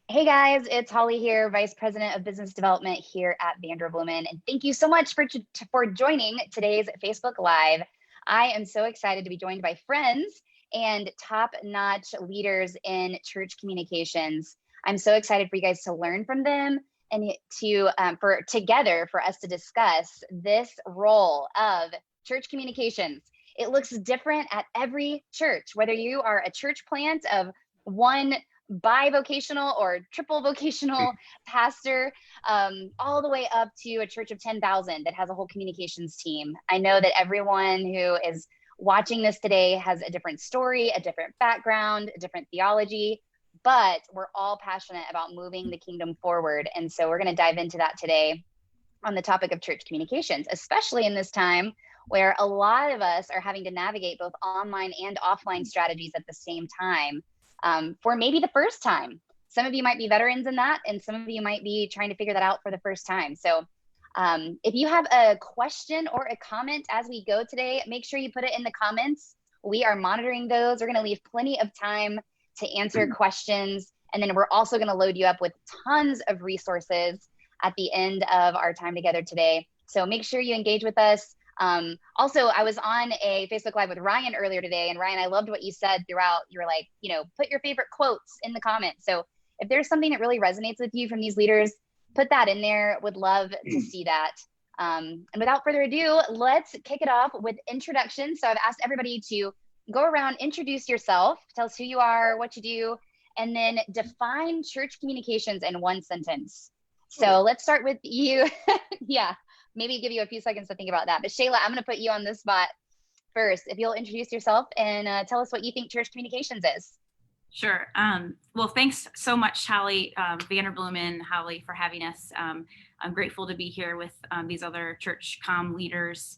Hey guys, it's Holly here, Vice President of Business Development here at Vanderbloemen. And thank you so much for joining today's Facebook Live. I am so excited to be joined by friends and top-notch leaders in church communications. I'm so excited for you guys to learn from them and for us to discuss this role of church communications. It looks different at every church, whether you are a church plant of one bivocational or triple vocational pastor, all the way up to a church of 10,000 that has a whole communications team. I know that everyone who is watching this today has a different story, a different background, a different theology, but we're all passionate about moving the kingdom forward. And so we're going to dive into that today on the topic of church communications, especially in this time where a lot of us are having to navigate both online and offline strategies at the same time. For maybe the first time. Some of you might be veterans in that, and some of you might be trying to figure that out for the first time. So if you have a question or a comment as we go today, make sure you put it in the comments. We are monitoring those. We're going to leave plenty of time to answer questions. And then we're also going to load you up with tons of resources at the end of our time together today. So make sure you engage with us. Also, I was on a Facebook Live with Ryan earlier today, and Ryan, I loved what you said throughout. You were like, put your favorite quotes in the comments. So if there's something that really resonates with you from these leaders, put that in there. Would love to see that. And without further ado, let's kick it off with introductions. So I've asked everybody to go around, introduce yourself, tell us who you are, what you do, and then define church communications in one sentence. So let's start with you. Yeah. Maybe give you a few seconds to think about that. But Shayla, I'm going to put you on the spot first. If you'll introduce yourself and tell us what you think church communications is. Sure. Well, thanks so much, Holly, Vanderbloemen, Holly, for having us. I'm grateful to be here with these other church comm leaders.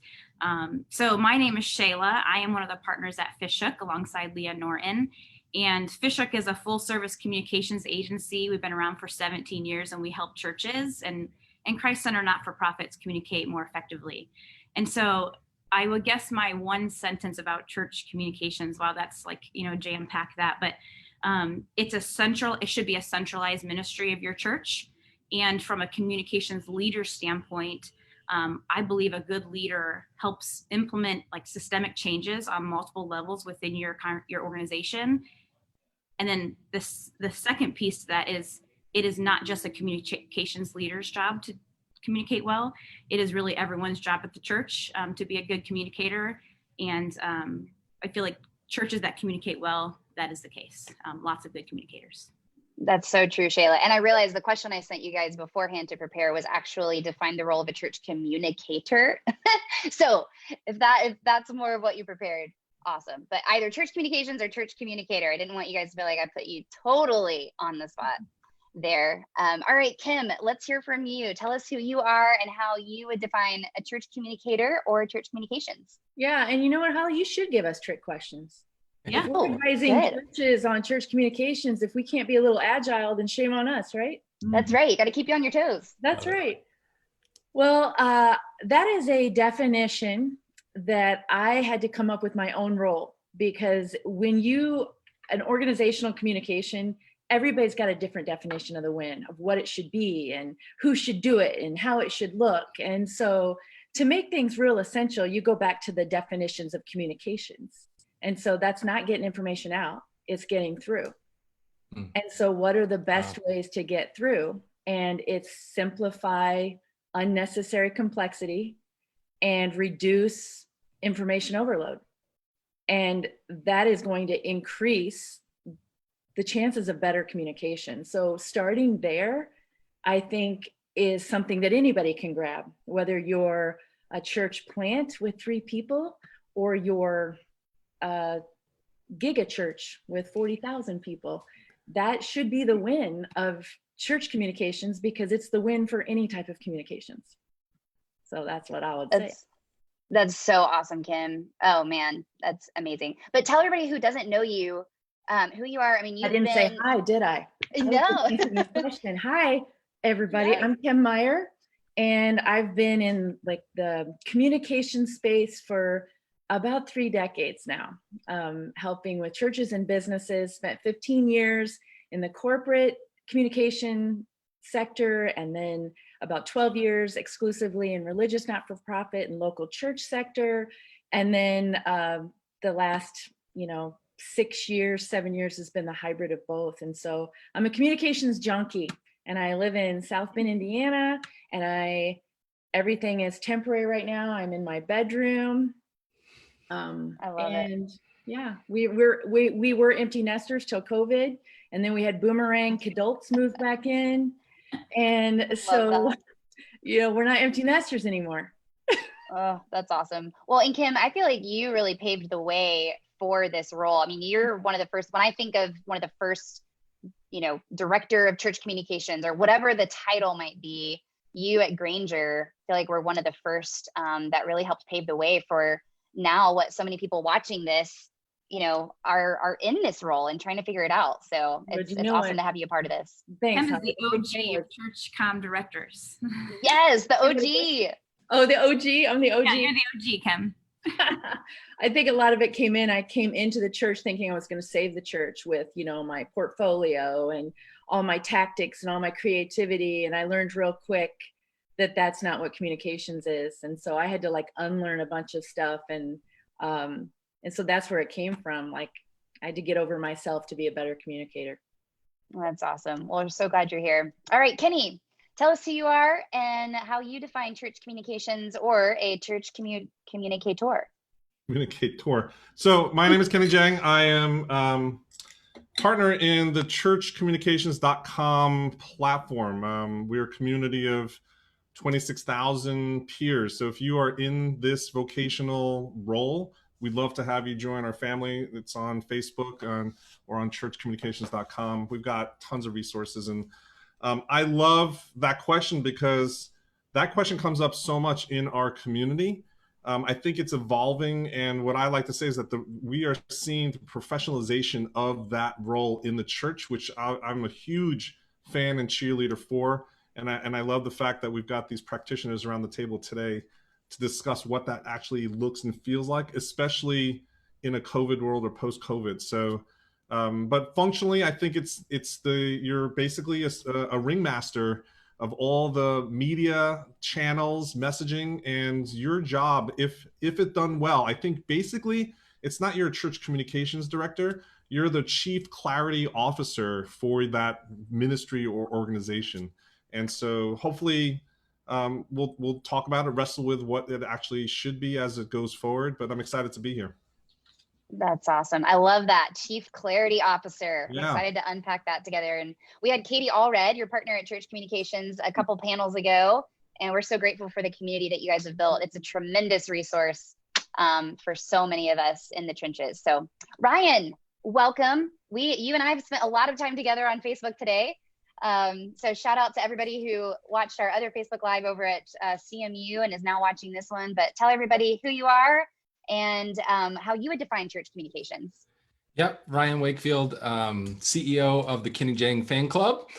So my name is Shayla. I am one of the partners at Fishhook alongside Leah Norton. And Fishhook is a full service communications agency. We've been around for 17 years and we help churches and Christ Center not-for-profits communicate more effectively. And so I would guess my one sentence about church communications, wow, that's like, jam-pack that, but it should be a centralized ministry of your church. And from a communications leader standpoint, I believe a good leader helps implement like systemic changes on multiple levels within your organization. And then the second piece to that is, it is not just a communications leader's job to communicate well. It is really everyone's job at the church to be a good communicator. And I feel like churches that communicate well, that is the case. Lots of good communicators. That's so true, Shayla. And I realized the question I sent you guys beforehand to prepare was actually define the role of a church communicator. So if that's more of what you prepared, awesome. But either church communications or church communicator. I didn't want you guys to feel like I put you totally on the spot there. All right, Kim, let's hear from you. Tell us who you are and how you would define a church communicator or church communications. Yeah, and you know what, Holly, you should give us trick questions. Yeah. If we're advising churches on church communications, if we can't be a little agile, then shame on us, right? That's right. Got to keep you on your toes. That's right. Well, that is a definition that I had to come up with my own role, because when an organizational communication, everybody's got a different definition of the win, of what it should be and who should do it and how it should look. And so to make things real essential, you go back to the definitions of communications. And so that's not getting information out, it's getting through. And so what are the best ways to get through? And it's simplify unnecessary complexity and reduce information overload. And that is going to increase the chances of better communication. So starting there, I think, is something that anybody can grab, whether you're a church plant with 3 people or you're a giga church with 40,000 people. That should be the win of church communications, because it's the win for any type of communications. So that's what I would say. That's so awesome, Kim. Oh man, that's amazing. But tell everybody who doesn't know you, who you are. I mean, I didn't say hi, did I? No. Hi, everybody. Yeah. I'm Kim Meyer, and I've been in like the communication space for about 3 decades now, helping with churches and businesses. Spent 15 years in the corporate communication sector, and then about 12 years exclusively in religious not-for-profit and local church sector. And then the last, 6 years, 7 years has been the hybrid of both. And so I'm a communications junkie, and I live in South Bend, Indiana, and everything is temporary right now. I'm in my bedroom. I love it. Yeah, we were empty nesters till COVID, and then we had boomerang adults move back in, and so we're not empty nesters anymore. Oh, that's awesome. Well, and Kim, I feel like you really paved the way for this role. I mean, you're one of the first, when I think of one of the first, director of church communications or whatever the title might be, you at Granger feel like we're one of the first that really helped pave the way for now what so many people watching this, are in this role and trying to figure it out. So it's awesome to have you a part of this. Thanks. Kim is the OG of church comm directors. Yes, the OG. Oh, the OG? I'm the OG. Yeah, you're the OG, Kim. I think a lot of it came in. I came into the church thinking I was going to save the church with, my portfolio and all my tactics and all my creativity. And I learned real quick that that's not what communications is. And so I had to unlearn a bunch of stuff. And so that's where it came from. I had to get over myself to be a better communicator. That's awesome. Well, we're so glad you're here. All right, Kenny, tell us who you are and how you define church communications or a church communicator. Communicator. So my name is Kenny Jang. I am partner in the churchcommunications.com platform. We're a community of 26,000 peers. So if you are in this vocational role, we'd love to have you join our family. It's on Facebook or on churchcommunications.com. We've got tons of resources. And I love that question because that question comes up so much in our community. I think it's evolving. And what I like to say is that we are seeing the professionalization of that role in the church, which I'm a huge fan and cheerleader for. And I love the fact that we've got these practitioners around the table today to discuss what that actually looks and feels like, especially in a COVID world or post-COVID. So, but functionally, I think you're basically a ringmaster of all the media channels, messaging, and your job, if it done well, I think basically it's not your church communications director, you're the chief clarity officer for that ministry or organization. And so hopefully we'll talk about it, wrestle with what it actually should be as it goes forward, but I'm excited to be here. That's awesome. I love that. Chief Clarity Officer. Yeah. I'm excited to unpack that together. And we had Katie Allred, your partner at Church Communications, a couple panels ago, and we're so grateful for the community that you guys have built. It's a tremendous resource for so many of us in the trenches. So Ryan, welcome. You and I have spent a lot of time together on Facebook today. So shout out to everybody who watched our other Facebook Live over at CMU and is now watching this one, but tell everybody who you are and how you would define church communications. Yep, Ryan Wakefield, CEO of the Kenny Jang fan club.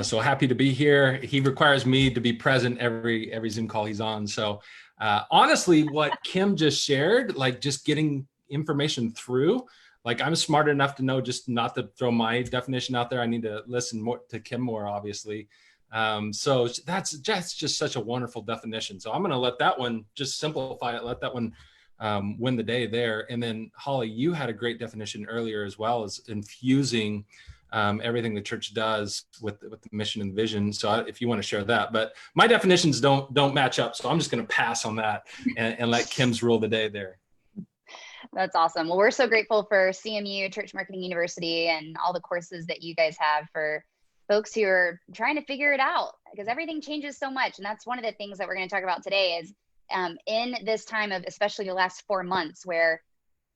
So happy to be here. He requires me to be present every Zoom call he's on. So honestly, what Kim just shared, just getting information through, I'm smart enough to know just not to throw my definition out there. I need to listen more to Kim more, obviously. So that's just such a wonderful definition. So I'm going to let that one just simplify it, let that one win the day there. And then Holly, you had a great definition earlier as well, as infusing everything the church does with the mission and vision. So if you want to share that, but my definitions don't match up. So I'm just going to pass on that and let Kim's rule the day there. That's awesome. Well, we're so grateful for CMU, Church Marketing University, and all the courses that you guys have for folks who are trying to figure it out, because everything changes so much. And that's one of the things that we're going to talk about today is in this time of especially the last 4 months where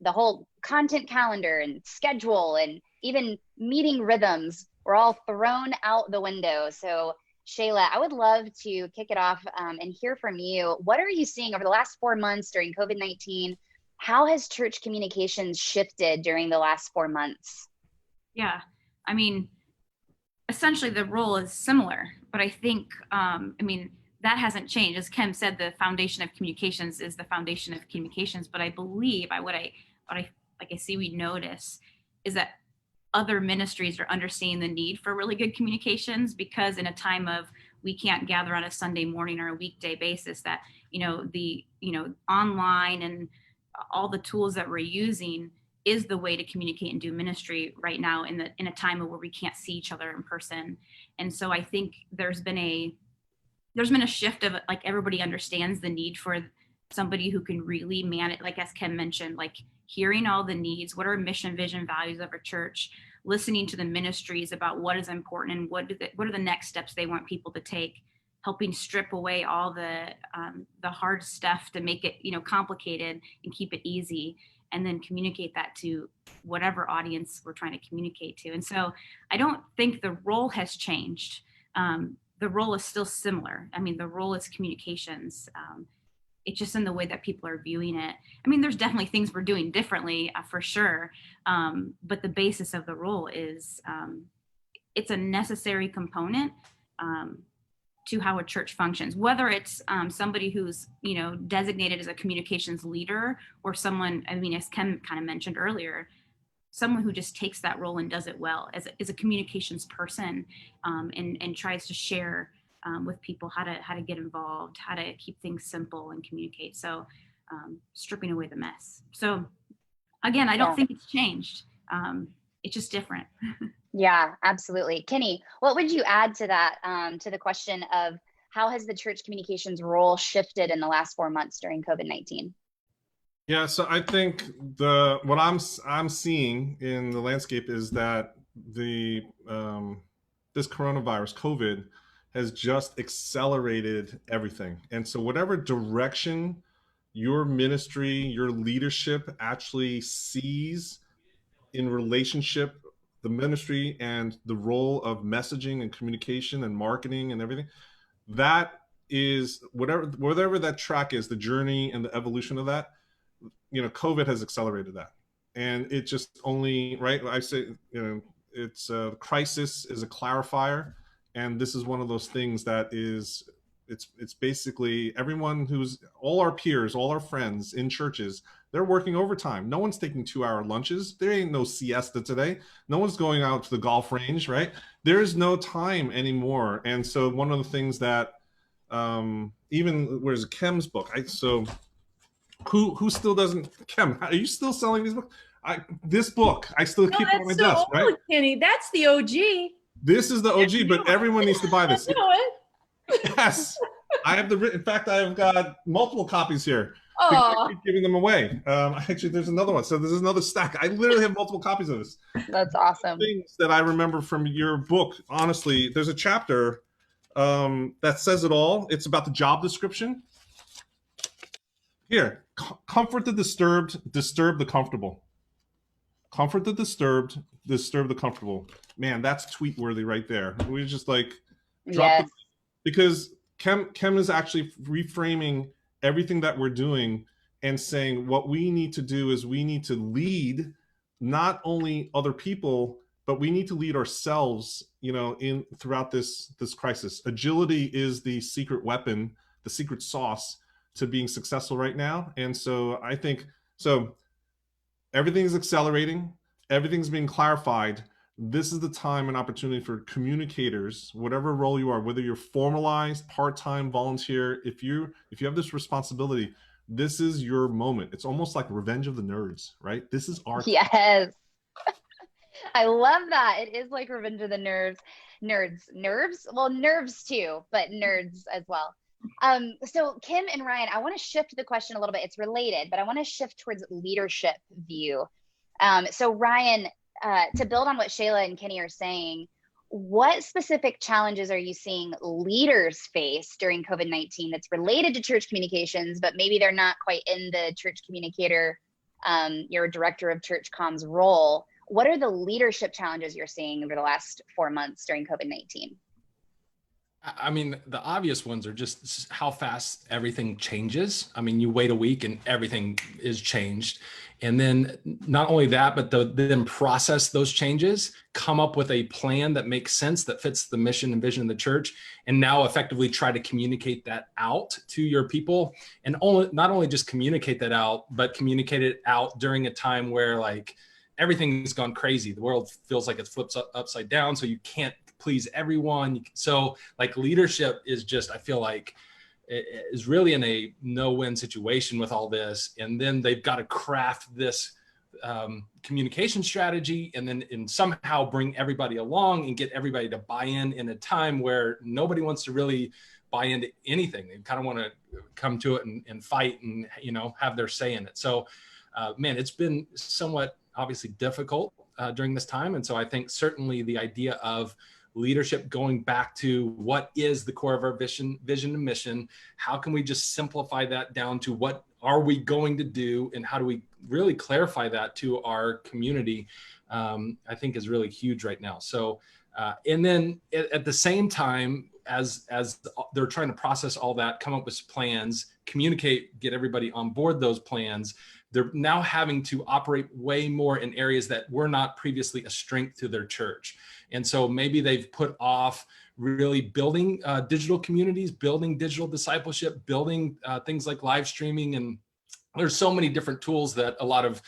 the whole content calendar and schedule and even meeting rhythms were all thrown out the window. So Shayla, I would love to kick it off and hear from you. What are you seeing over the last 4 months during COVID-19? How has church communications shifted during the last 4 months? Yeah, I mean, essentially the role is similar, but I think, that hasn't changed. As Kim said, the foundation of communications is the foundation of communications. But I believe what I see we notice is that other ministries are understanding the need for really good communications, because in a time of we can't gather on a Sunday morning or a weekday basis, that, the, online and all the tools that we're using is the way to communicate and do ministry right now in a time where we can't see each other in person. And so I think there's been a shift of, like, everybody understands the need for somebody who can really manage, like as Ken mentioned, like hearing all the needs, what are mission, vision, values of a church, listening to the ministries about what is important and what are the next steps they want people to take, helping strip away all the hard stuff to make it, complicated and keep it easy, and then communicate that to whatever audience we're trying to communicate to. And so I don't think the role has changed. The role is still similar. I mean, the role is communications. It's just in the way that people are viewing it. I mean, there's definitely things we're doing differently, for sure. But the basis of the role is, it's a necessary component to how a church functions, whether it's somebody who's, designated as a communications leader, or someone, I mean, as Ken kind of mentioned earlier, someone who just takes that role and does it well as a communications person, and tries to share with people how to get involved, how to keep things simple and communicate. So stripping away the mess. So again, I don't think it's changed. It's just different. Yeah, absolutely. Kenny, what would you add to that, to the question of how has the church communications role shifted in the last 4 months during COVID-19? Yeah, so I think what I'm seeing in the landscape is that this coronavirus, COVID, has just accelerated everything. And so whatever direction your ministry, your leadership actually sees in relationship, the ministry and the role of messaging and communication and marketing and everything, that is whatever that track is, the journey and the evolution of that, COVID has accelerated that. And it just only, right, I say, it's a crisis is a clarifier. And this is one of those things that is, it's basically everyone who's, all our peers, all our friends in churches, they're working overtime. No one's taking 2-hour lunches. There ain't no siesta today. No one's going out to the golf range, right? There's no time anymore. And so one of the things that, even, where's Kem's book? Who still doesn't, Kem, are you still selling these books? This book, I still keep it on my desk, right? Old, Kenny, that's the OG. This is the OG, but everyone needs to buy this. I know it. Yes, I have in fact, I have got multiple copies here. Oh, Keep giving them away. Actually, there's another one. So this is another stack. I literally have multiple copies of this. That's awesome. Things that I remember from your book, honestly, there's a chapter that says it all. It's about the job description. Here, comfort the disturbed, disturb the comfortable. Comfort the disturbed, disturb the comfortable. Man, that's tweet worthy right there. We just like drop because Kem is actually reframing everything that we're doing and saying what we need to do is we need to lead not only other people, but we need to lead ourselves, in throughout this crisis. Agility is the secret weapon, the secret sauce to being successful right now. And so I think, everything's accelerating, everything's being clarified. This is the time and opportunity for communicators, whatever role you are, whether you're formalized, part-time, volunteer, if you have this responsibility, this is your moment. It's almost like Revenge of the Nerds, right? This is our Yes. I love that. It is like Revenge of the Nerds. Nerves? Well, nerves too, but nerds as well. So Kim and Ryan, I want to shift the question a little bit. It's related, but I want to shift towards leadership view. So Ryan, to build on what Shayla and Kenny are saying, what specific challenges are you seeing leaders face during COVID-19 that's related to church communications, but maybe they're not quite in the church communicator, your director of church comms role? What are the leadership challenges you're seeing over the last 4 months during COVID-19? I mean, the obvious ones are just how fast everything changes. I mean, you wait a week and everything is changed. And then not only that, but then process those changes, come up with a plan that makes sense, that fits the mission and vision of the church, and now effectively try to communicate that out to your people. And not only just communicate that out, but communicate it out during a time where, like, everything's gone crazy. The world feels like it's flipped upside down. So you can't please everyone. So like leadership is just, I feel like, is really in a no-win situation with all this. And then they've got to craft this communication strategy and somehow bring everybody along and get everybody to buy in a time where nobody wants to really buy into anything. They kind of want to come to it and fight and, have their say in it. So, man, it's been somewhat obviously difficult during this time. And so I think certainly the idea of leadership going back to what is the core of our vision and mission, how can we just simplify that down to what are we going to do and how do we really clarify that to our community, I think is really huge right now. So, and then at the same time, as they're trying to process all that, come up with plans, communicate, get everybody on board those plans, they're now having to operate way more in areas that were not previously a strength to their church. And so maybe they've put off really building digital communities, building digital discipleship, building things like live streaming. And there's so many different tools that a lot of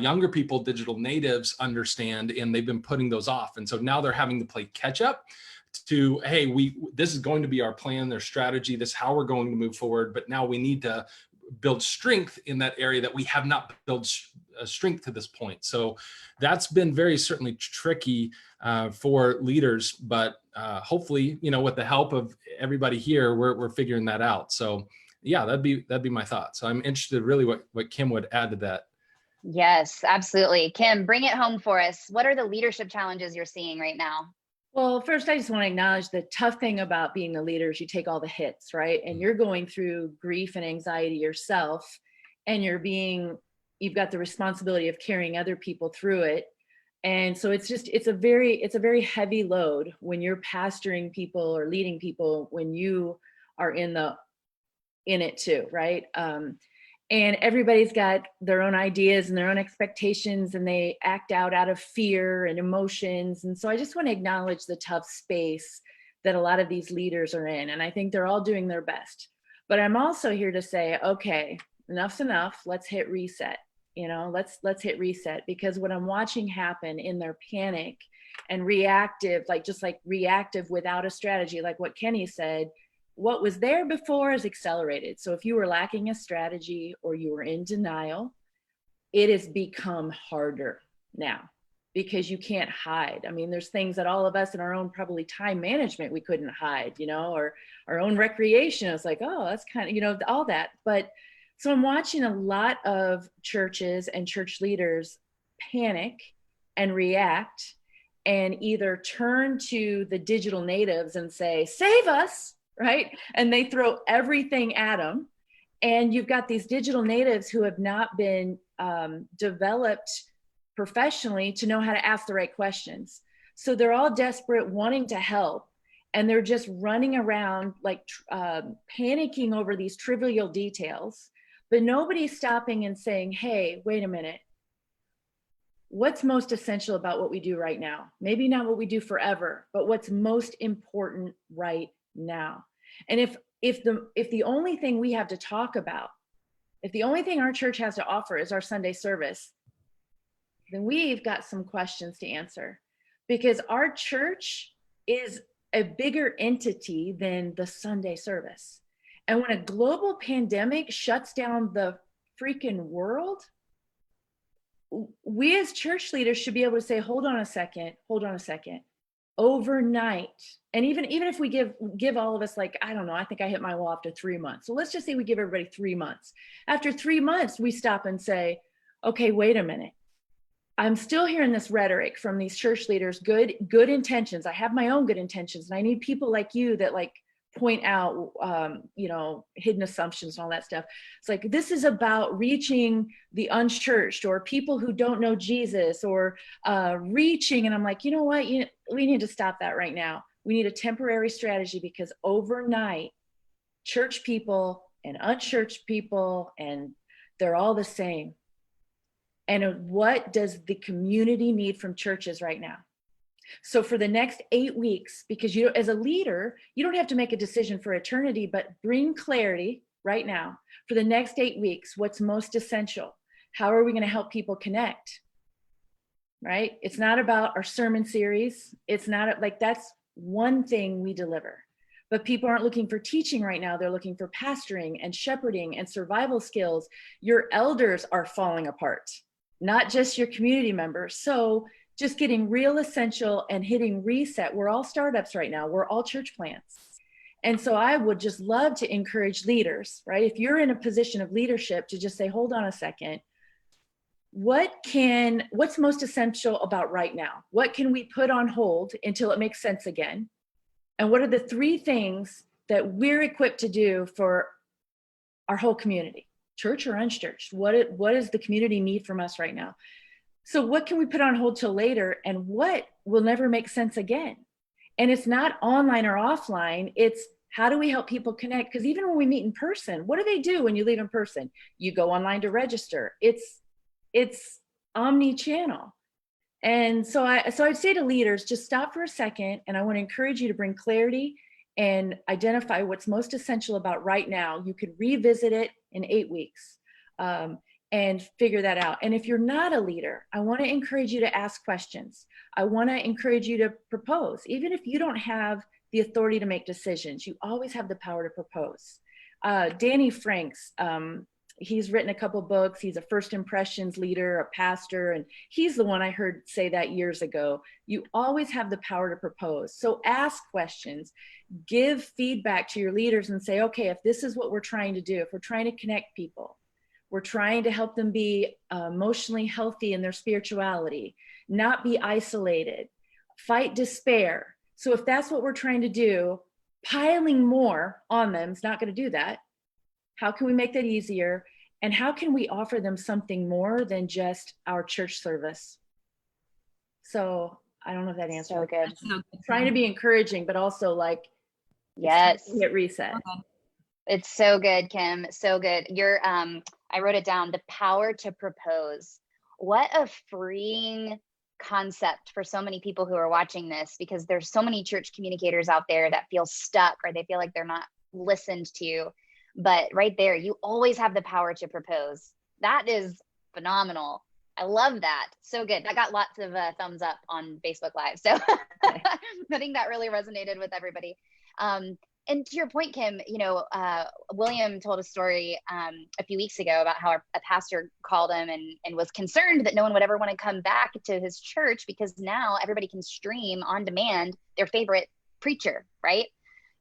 younger people, digital natives, understand, and they've been putting those off. And so now they're having to play catch up to, hey, this is going to be our plan, their strategy, this is how we're going to move forward. But now we need to build strength in that area that we have not built strength to this point. So that's been very certainly tricky for leaders, but hopefully, with the help of everybody here, we're figuring that out. So yeah, that'd be my thought. So I'm interested really what Kim would add to that. Yes, absolutely. Kim, bring it home for us. What are the leadership challenges you're seeing right now? Well, first, I just want to acknowledge the tough thing about being the leader is you take all the hits, right? And you're going through grief and anxiety yourself, and you've got the responsibility of carrying other people through it. And so it's a very heavy load when you're pastoring people or leading people when you are in it too, right? And everybody's got their own ideas and their own expectations, and they act out of fear and emotions. And so I just want to acknowledge the tough space that a lot of these leaders are in. And I think they're all doing their best. But I'm also here to say, okay, enough's enough. Let's hit reset. Let's hit reset, because what I'm watching happen in their panic and reactive without a strategy, like what Kenny said, what was there before is accelerated. So if you were lacking a strategy or you were in denial, it has become harder now because you can't hide. I mean, there's things that all of us in our own probably time management, we couldn't hide, or our own recreation. It's like, oh, that's kind of, all that. But so I'm watching a lot of churches and church leaders panic and react and either turn to the digital natives and say, save us, right? And they throw everything at them. And you've got these digital natives who have not been developed professionally to know how to ask the right questions. So they're all desperate, wanting to help. And they're just running around like panicking over these trivial details, but nobody's stopping and saying, hey, wait a minute. What's most essential about what we do right now? Maybe not what we do forever, but what's most important right now. And if the only thing we have to talk about, if the only thing our church has to offer is our Sunday service, then we've got some questions to answer, because our church is a bigger entity than the Sunday service. And when a global pandemic shuts down the freaking world, we as church leaders should be able to say, hold on a second. Overnight. And even if we give all of us, like, I don't know, I think I hit my wall after 3 months. So let's just say we give everybody 3 months. After 3 months, we stop and say, okay, wait a minute. I'm still hearing this rhetoric from these church leaders, good intentions. I have my own good intentions, and I need people like you that point out, hidden assumptions and all that stuff. It's like, this is about reaching the unchurched or people who don't know Jesus, or reaching. And I'm like, you know what? We need to stop that right now. We need a temporary strategy, because overnight, church people and unchurched people, and they're all the same. And what does the community need from churches right now? So for the next 8 weeks, because you, as a leader, you don't have to make a decision for eternity, but bring clarity right now. For the next 8 weeks, what's most essential? How are we going to help people connect? right? It's not about our sermon series. It's not like, that's one thing we deliver. But people aren't looking for teaching right now. They're looking for pastoring and shepherding and survival skills. Your elders are falling apart, not just your community members. So just getting real essential and hitting reset. We're all startups right now. We're all church plants. And so I would just love to encourage leaders, right? If you're in a position of leadership, to just say, hold on a second. What's most essential about right now? What can we put on hold until it makes sense again? And what are the 3 things that we're equipped to do for our whole community, church or unchurched? What does the community need from us right now? So what can we put on hold till later, and what will never make sense again? And it's not online or offline. It's how do we help people connect? Because even when we meet in person, what do they do when you leave in person? You go online to register. It's omni-channel. And so I'd say to leaders, just stop for a second. And I want to encourage you to bring clarity and identify what's most essential about right now. You could revisit it in 8 weeks and figure that out. And if you're not a leader, I want to encourage you to ask questions. I want to encourage you to propose. Even if you don't have the authority to make decisions, you always have the power to propose. Danny Franks, he's written a couple books. He's a first impressions leader, a pastor, and he's the one I heard say that years ago. You always have the power to propose. So ask questions, give feedback to your leaders and say, okay, if this is what we're trying to do, if we're trying to connect people, we're trying to help them be emotionally healthy in their spirituality, not be isolated, fight despair. So if that's what we're trying to do, piling more on them is not going to do that. How can we make that easier? And how can we offer them something more than just our church service? So I don't know if that answers. So good. I'm trying to be encouraging, but also like, Yes. Hit reset. It's so good, Kim. So good. I wrote it down, the power to propose. What a freeing concept for so many people who are watching this, because there's so many church communicators out there that feel stuck, or they feel like they're not listened to. But right there, you always have the power to propose. That is phenomenal. I love that. So good. That got lots of thumbs up on Facebook Live. So I think that really resonated with everybody. And to your point, Kim, William told a story a few weeks ago about how a pastor called him and was concerned that no one would ever want to come back to his church because now everybody can stream on demand their favorite preacher, right?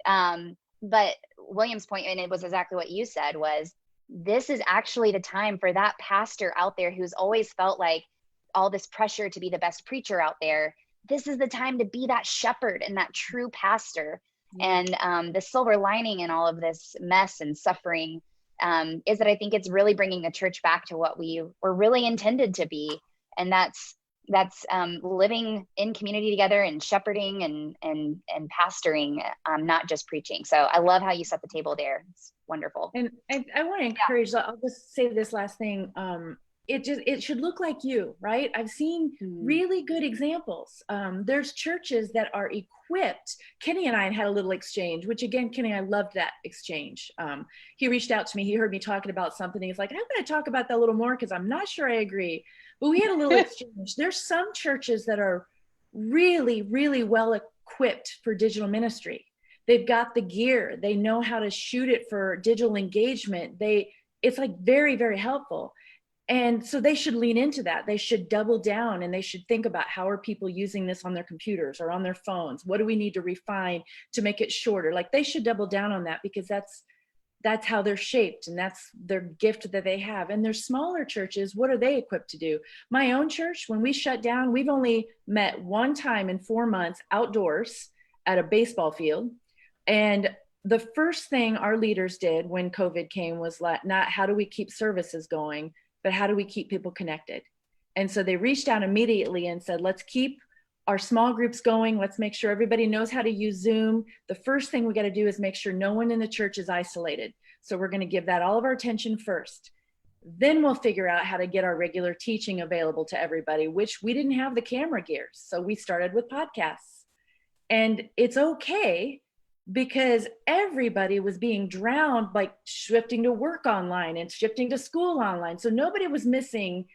But William's point, and it was exactly what you said, was this is actually the time for that pastor out there who's always felt like all this pressure to be the best preacher out there. This is the time to be that shepherd and that true pastor. And the silver lining in all of this mess and suffering is that I think it's really bringing the church back to what we were really intended to be. And that's living in community together and shepherding and pastoring, not just preaching. So I love how you set the table there. It's wonderful. And I want to encourage, I'll just say this last thing. It should look like you, right? I've seen really good examples. There's churches that are equipped. Kenny and I had a little exchange, which again, Kenny, I loved that exchange. He reached out to me. He heard me talking about something. He's like, I'm going to talk about that a little more because I'm not sure I agree. But we had a little exchange. There's some churches that are really, really well equipped for digital ministry. They've got the gear. They know how to shoot it for digital engagement. It's like very, very helpful. And so they should lean into that. They should double down and they should think about how are people using this on their computers or on their phones? What do we need to refine to make it shorter? Like they should double down on that because that's how they're shaped and that's their gift that they have. And there's smaller churches. What are they equipped to do? My own church, when we shut down, we've only met one time in 4 months outdoors at a baseball field. And the first thing our leaders did when COVID came was not how do we keep services going, but how do we keep people connected? And so they reached out immediately and said, let's keep our small groups going. Let's make sure everybody knows how to use Zoom. The first thing we got to do is make sure no one in the church is isolated. So we're going to give that all of our attention first. Then we'll figure out how to get our regular teaching available to everybody, which we didn't have the camera gear. So we started with podcasts. And it's okay because everybody was being drowned by shifting to work online and shifting to school online. So nobody was missing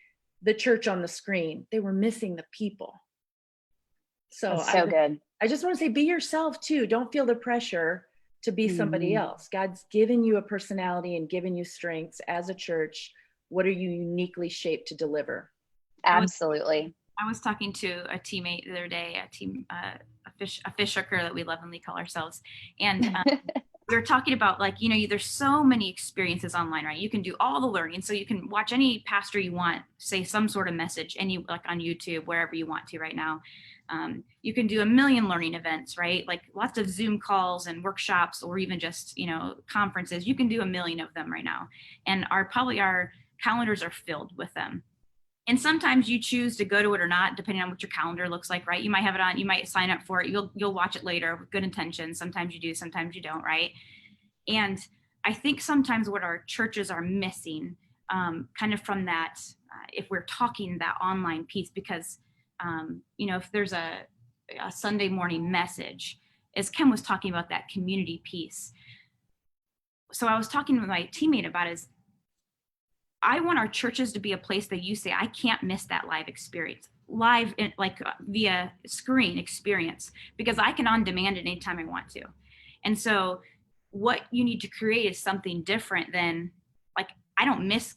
the church on the screen. They were missing the people. So That's so good. I just want to say, be yourself too. Don't feel the pressure to be somebody else. God's given you a personality and given you strengths as a church. What are you uniquely shaped to deliver? Absolutely. I was talking to a teammate the other day, a fish hooker that we lovingly call ourselves. And we were talking about, like, you know, there's so many experiences online, right? You can do all the learning. So you can watch any pastor you want, say some sort of message, like on YouTube, wherever you want to right now. You can do a million learning events, right? Like lots of Zoom calls and workshops, or even just, you know, conferences. You can do a million of them right now. And our calendars are filled with them. And sometimes you choose to go to it or not, depending on what your calendar looks like, right? You might have it on, you might sign up for it. You'll watch it later with good intentions. Sometimes you do, sometimes you don't, right? And I think sometimes what our churches are missing, kind of from that, if we're talking that online piece, because, you know, if there's a Sunday morning message, as Kim was talking about, that community piece. So I was talking with my teammate about is, I want our churches to be a place that you say, I can't miss that live experience, via screen experience, because I can on demand it anytime I want to. And so what you need to create is something different than, like, I don't miss,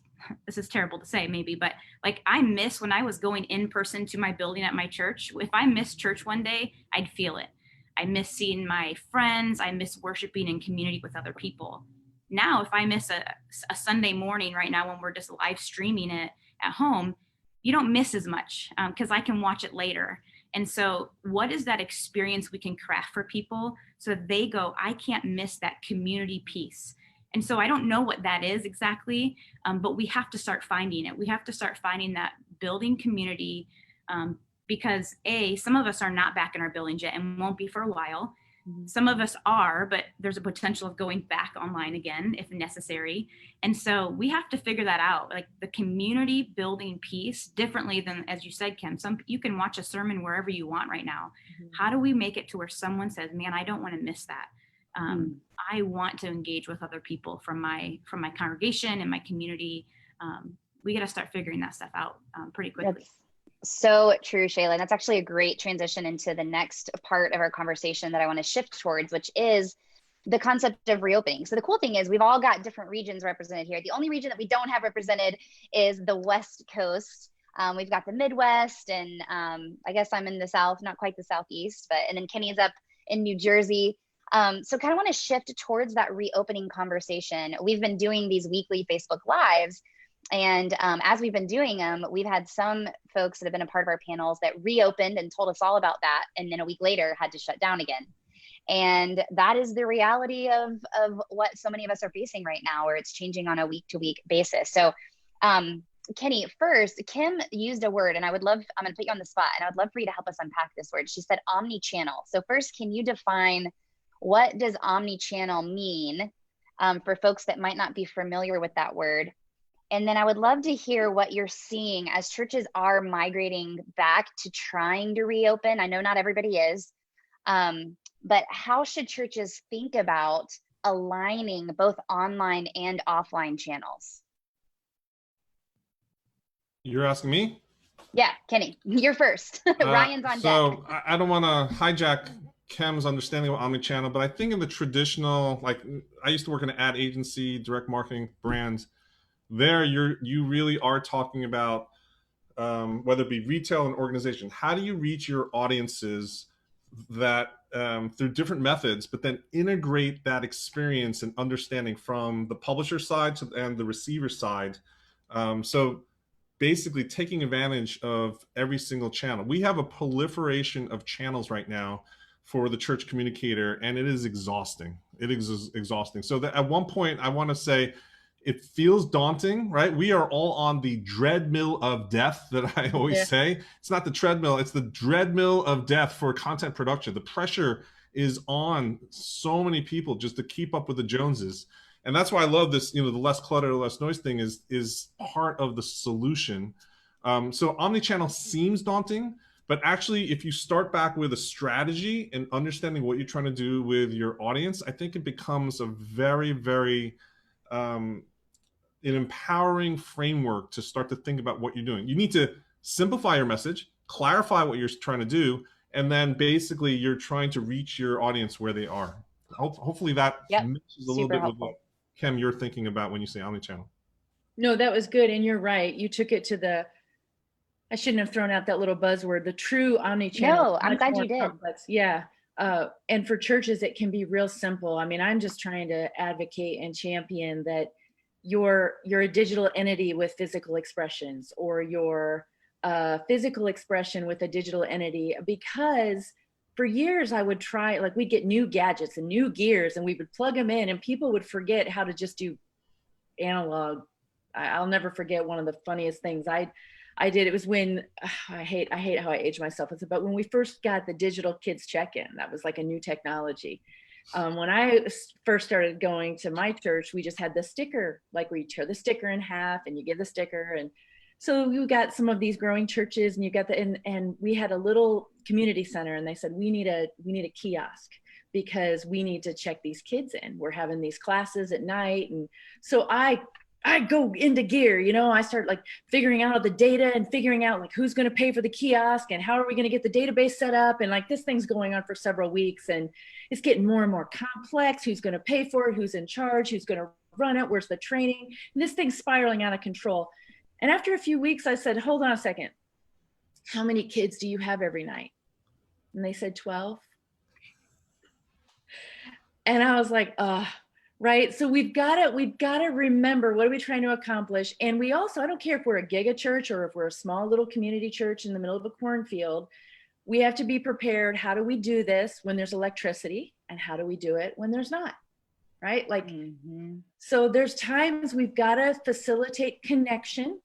this is terrible to say maybe, but like I miss when I was going in person to my building at my church. If I missed church one day, I'd feel it. I miss seeing my friends. I miss worshiping in community with other people. Now, if I miss a Sunday morning right now when we're just live streaming it at home, you don't miss as much because I can watch it later. And so what is that experience we can craft for people so that they go, I can't miss that community piece? And so I don't know what that is exactly, but we have to start finding it. We have to start finding that building community because some of us are not back in our buildings yet and won't be for a while. Some of us are, but there's a potential of going back online again if necessary. And so we have to figure that out, like the community building piece, differently than, as you said, Kim, you can watch a sermon wherever you want right now. How do we make it to where someone says, man, I don't want to miss that. I want to engage with other people from my congregation and my community. We got to start figuring that stuff out pretty quickly. That's so true, Shayla. And that's actually a great transition into the next part of our conversation that I want to shift towards, which is the concept of reopening. So the cool thing is we've all got different regions represented here. The only region that we don't have represented is the West Coast. We've got the Midwest, and I guess I'm in the South, not quite the Southeast, and then Kenny's up in New Jersey. So kind of want to shift towards that reopening conversation. We've been doing these weekly Facebook Lives. And as we've been doing them, we've had some folks that have been a part of our panels that reopened and told us all about that. And then a week later had to shut down again. And that is the reality of what so many of us are facing right now, where it's changing on a week-to-week basis. So Kenny, first, Kim used a word, and I'm going to put you on the spot, and I would love for you to help us unpack this word. She said omni-channel. So first, can you define what does omni-channel mean for folks that might not be familiar with that word? And then I would love to hear what you're seeing as churches are migrating back to trying to reopen. I know not everybody is, but how should churches think about aligning both online and offline channels? You're asking me? Yeah, Kenny, you're first. Ryan's on deck. So I don't want to hijack Kim's understanding of omnichannel, but I think in the traditional, like I used to work in an ad agency, direct marketing brands. There, you really are talking about whether it be retail and organization. How do you reach your audiences that through different methods, but then integrate that experience and understanding from the publisher side and the receiver side? So basically taking advantage of every single channel. We have a proliferation of channels right now for the church communicator, and it is exhausting. It is exhausting. So that at one point, I want to say, it feels daunting, right? We are all on the treadmill of death that I always say. It's not the treadmill, it's the treadmill of death for content production. The pressure is on so many people just to keep up with the Joneses. And that's why I love this, the less clutter, less noise thing is part of the solution. So omnichannel seems daunting, but actually if you start back with a strategy and understanding what you're trying to do with your audience, I think it becomes a very, very an empowering framework to start to think about what you're doing. You need to simplify your message, clarify what you're trying to do, and then basically you're trying to reach your audience where they are. Hopefully that mixes a little bit with what, Kim, you're thinking about when you say omnichannel. No, that was good. And you're right. You took it to I shouldn't have thrown out that little buzzword, the true omnichannel. No, I'm glad you did. Complex. Yeah. And for churches, it can be real simple. I mean, I'm just trying to advocate and champion that you're a digital entity with physical expressions, or your physical expression with a digital entity, because for years I would try, like, we'd get new gadgets and new gears and we would plug them in and people would forget how to just do analog. I'll never forget one of the funniest things I did. It was when I hate how I age myself. It's about when we first got the digital kids check-in. That was like a new technology. When I first started going to my church, we just had the sticker, like where you tear the sticker in half and you give the sticker. And so you got some of these growing churches, and you got and we had a little community center, and they said, we need a kiosk because we need to check these kids in. We're having these classes at night. And so I go into gear, I start like figuring out the data and figuring out like who's going to pay for the kiosk and how are we going to get the database set up. And like this thing's going on for several weeks and it's getting more and more complex. Who's going to pay for it? Who's in charge? Who's going to run it? Where's the training? And this thing's spiraling out of control. And after a few weeks, I said, hold on a second. How many kids do you have every night? And they said 12. And I was like, right. So we've got to remember, what are we trying to accomplish? And we also, I don't care if we're a giga church or if we're a small little community church in the middle of a cornfield, we have to be prepared. How do we do this when there's electricity? And how do we do it when there's not? Right? Like, So there's times we've got to facilitate connection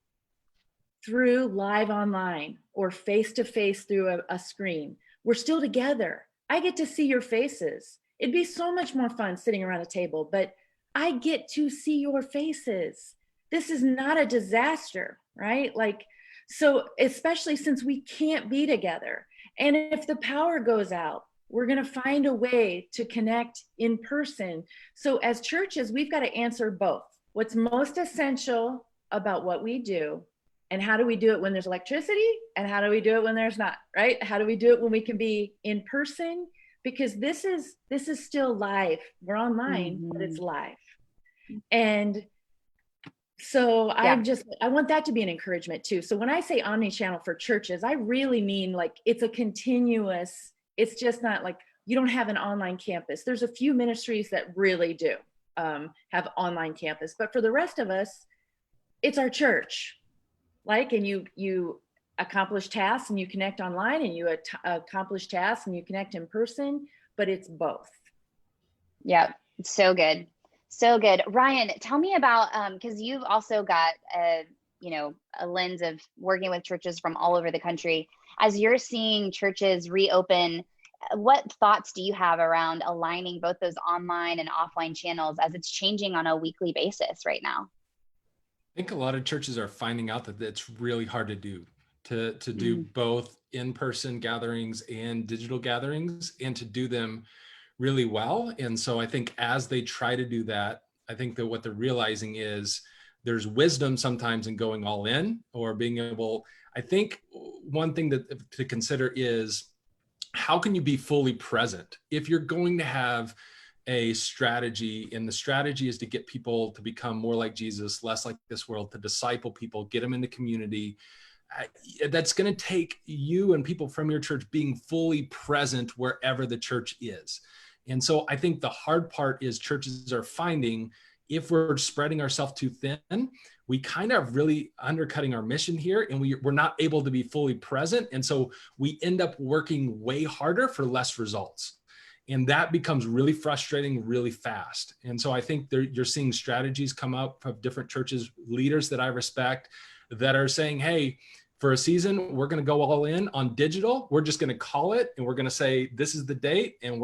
through live online or face-to-face through a screen. We're still together. I get to see your faces. It'd be so much more fun sitting around a table, but I get to see your faces. This is not a disaster, right? Like, so especially since we can't be together. And if the power goes out, we're going to find a way to connect in person. So as churches, we've got to answer both. What's most essential about what we do, and how do we do it when there's electricity? And how do we do it when there's not, right? How do we do it when we can be in person? Because this is still live. We're online, but it's live. And so I want that to be an encouragement too. So when I say omnichannel for churches, I really mean like it's a continuous, it's just not like you don't have an online campus. There's a few ministries that really do have online campus, but for the rest of us, it's our church. Like, and you accomplish tasks and you connect online, and you accomplish tasks and you connect in person, but it's both. Yeah, it's so good. So good. Ryan, tell me about, because you've also got a lens of working with churches from all over the country. As you're seeing churches reopen, what thoughts do you have around aligning both those online and offline channels as it's changing on a weekly basis right now? I think a lot of churches are finding out that it's really hard to do, to do both in-person gatherings and digital gatherings, and to do them really well. And so I think as they try to do that, I think that what they're realizing is there's wisdom sometimes in going all in, or being able, I think one thing to consider is, how can you be fully present? If you're going to have a strategy, and the strategy is to get people to become more like Jesus, less like this world, to disciple people, get them into community, that's going to take you and people from your church being fully present wherever the church is. And so I think the hard part is churches are finding, if we're spreading ourselves too thin, we kind of really undercutting our mission here, and we're not able to be fully present. And so we end up working way harder for less results. And that becomes really frustrating really fast. And so I think you're seeing strategies come up of different churches, leaders that I respect, that are saying, hey, for a season, we're going to go all in on digital. We're just going to call it, and we're going to say, this is the date. And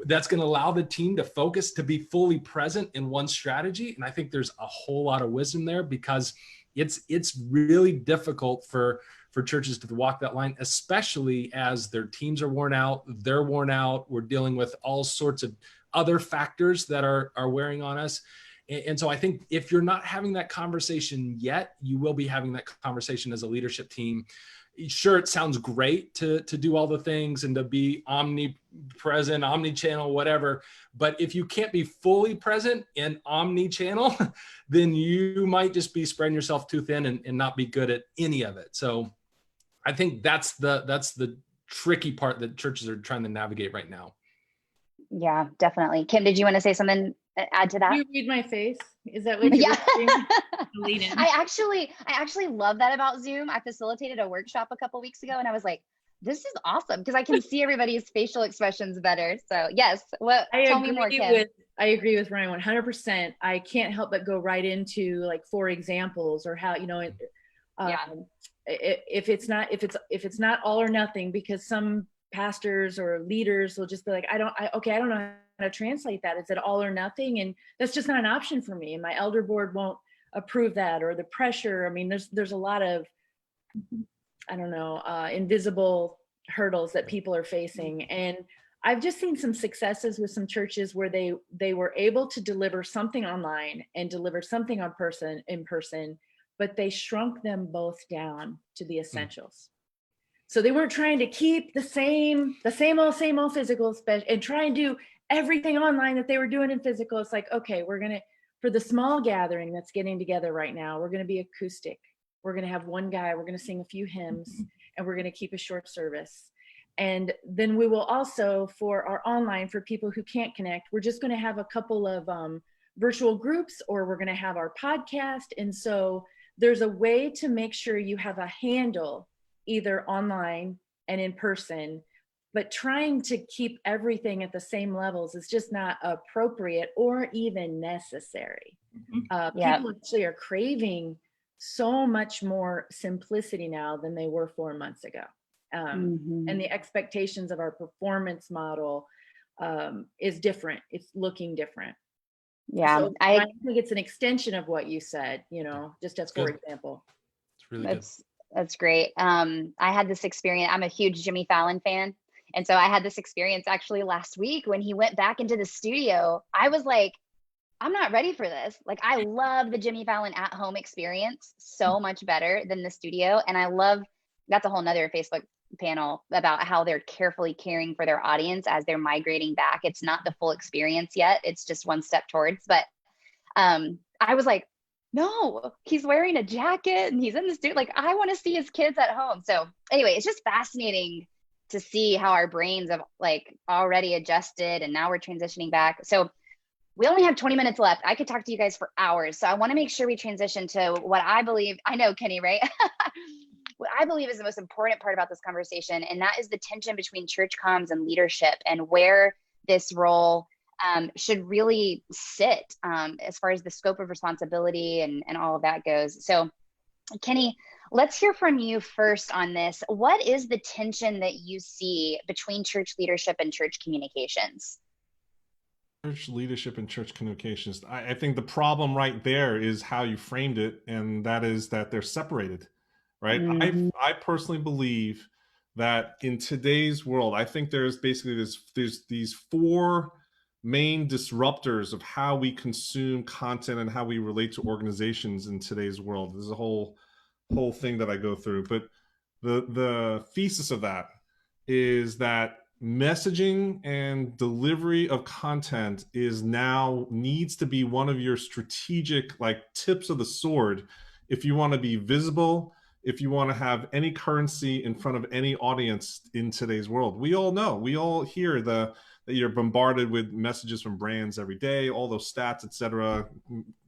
that's going to allow the team to focus, to be fully present in one strategy. And I think there's a whole lot of wisdom there, because it's really difficult for churches to walk that line, especially as their teams are worn out, they're worn out. We're dealing with all sorts of other factors that are wearing on us. And so I think if you're not having that conversation yet, you will be having that conversation as a leadership team. Sure, it sounds great to do all the things and to be omnipresent, omni-channel, whatever. But if you can't be fully present and omni-channel, then you might just be spreading yourself too thin and not be good at any of it. So I think that's the tricky part that churches are trying to navigate right now. Yeah, definitely. Kim, did you want to say something, add to that? Do you read my face? Is that what you're doing? I actually love that about Zoom. I facilitated a workshop a couple weeks ago and I was like, this is awesome because I can see everybody's facial expressions better. So yes, tell me more, Kim. I agree with Ryan 100%. I can't help but go right into like 4 examples or how, if it's not all or nothing, because some pastors or leaders will just be like, I don't know how to translate that. Is it all or nothing? And that's just not an option for me. And my elder board won't approve that, or the pressure. I mean, there's a lot of, invisible hurdles that people are facing. And I've just seen some successes with some churches where they were able to deliver something online and deliver something in person, but they shrunk them both down to the essentials. So they weren't trying to keep the same old physical and try and do everything online that they were doing in physical. It's like, okay, for the small gathering that's getting together right now, we're going to be acoustic. We're going to have one guy, we're going to sing a few hymns, and we're going to keep a short service. And then we will also, for our online, for people who can't connect, we're just going to have a couple of virtual groups, or we're going to have our podcast. And so there's a way to make sure you have a handle either online and in person, but trying to keep everything at the same levels is just not appropriate or even necessary. People actually are craving so much more simplicity now than they were 4 months ago. And the expectations of our performance model is different. It's looking different. Yeah, so I think it's an extension of what you said, just as for example. It's really good. That's great. I had this experience. I'm a huge Jimmy Fallon fan. And so I had this experience actually last week when he went back into the studio. I was like, I'm not ready for this. Like, I love the Jimmy Fallon at home experience so much better than the studio. And that's a whole nother Facebook panel about how they're carefully caring for their audience as they're migrating back. It's not the full experience yet. It's just one step towards. But I was like, no, he's wearing a jacket and he's in the studio. Like, I want to see his kids at home. So anyway, it's just fascinating to see how our brains have like already adjusted and now we're transitioning back. So we only have 20 minutes left. I could talk to you guys for hours. So I want to make sure we transition to what I believe, I know, Kenny, right? What I believe is the most important part about this conversation, and that is the tension between church comms and leadership and where this role should really sit as far as the scope of responsibility and all of that goes. So Kenny, let's hear from you first on this. What is the tension that you see between church leadership and church communications? Church leadership and church communications. I think the problem right there is how you framed it, and that is that they're separated, right? I personally believe that in today's world, I think there's basically there's these 4 main disruptors of how we consume content and how we relate to organizations in today's world. There's a whole thing that I go through, but the thesis of that is that messaging and delivery of content needs to be one of your strategic tips of the sword if you want to be visible, if you want to have any currency in front of any audience in today's world. We all hear that you're bombarded with messages from brands every day, all those stats, etc.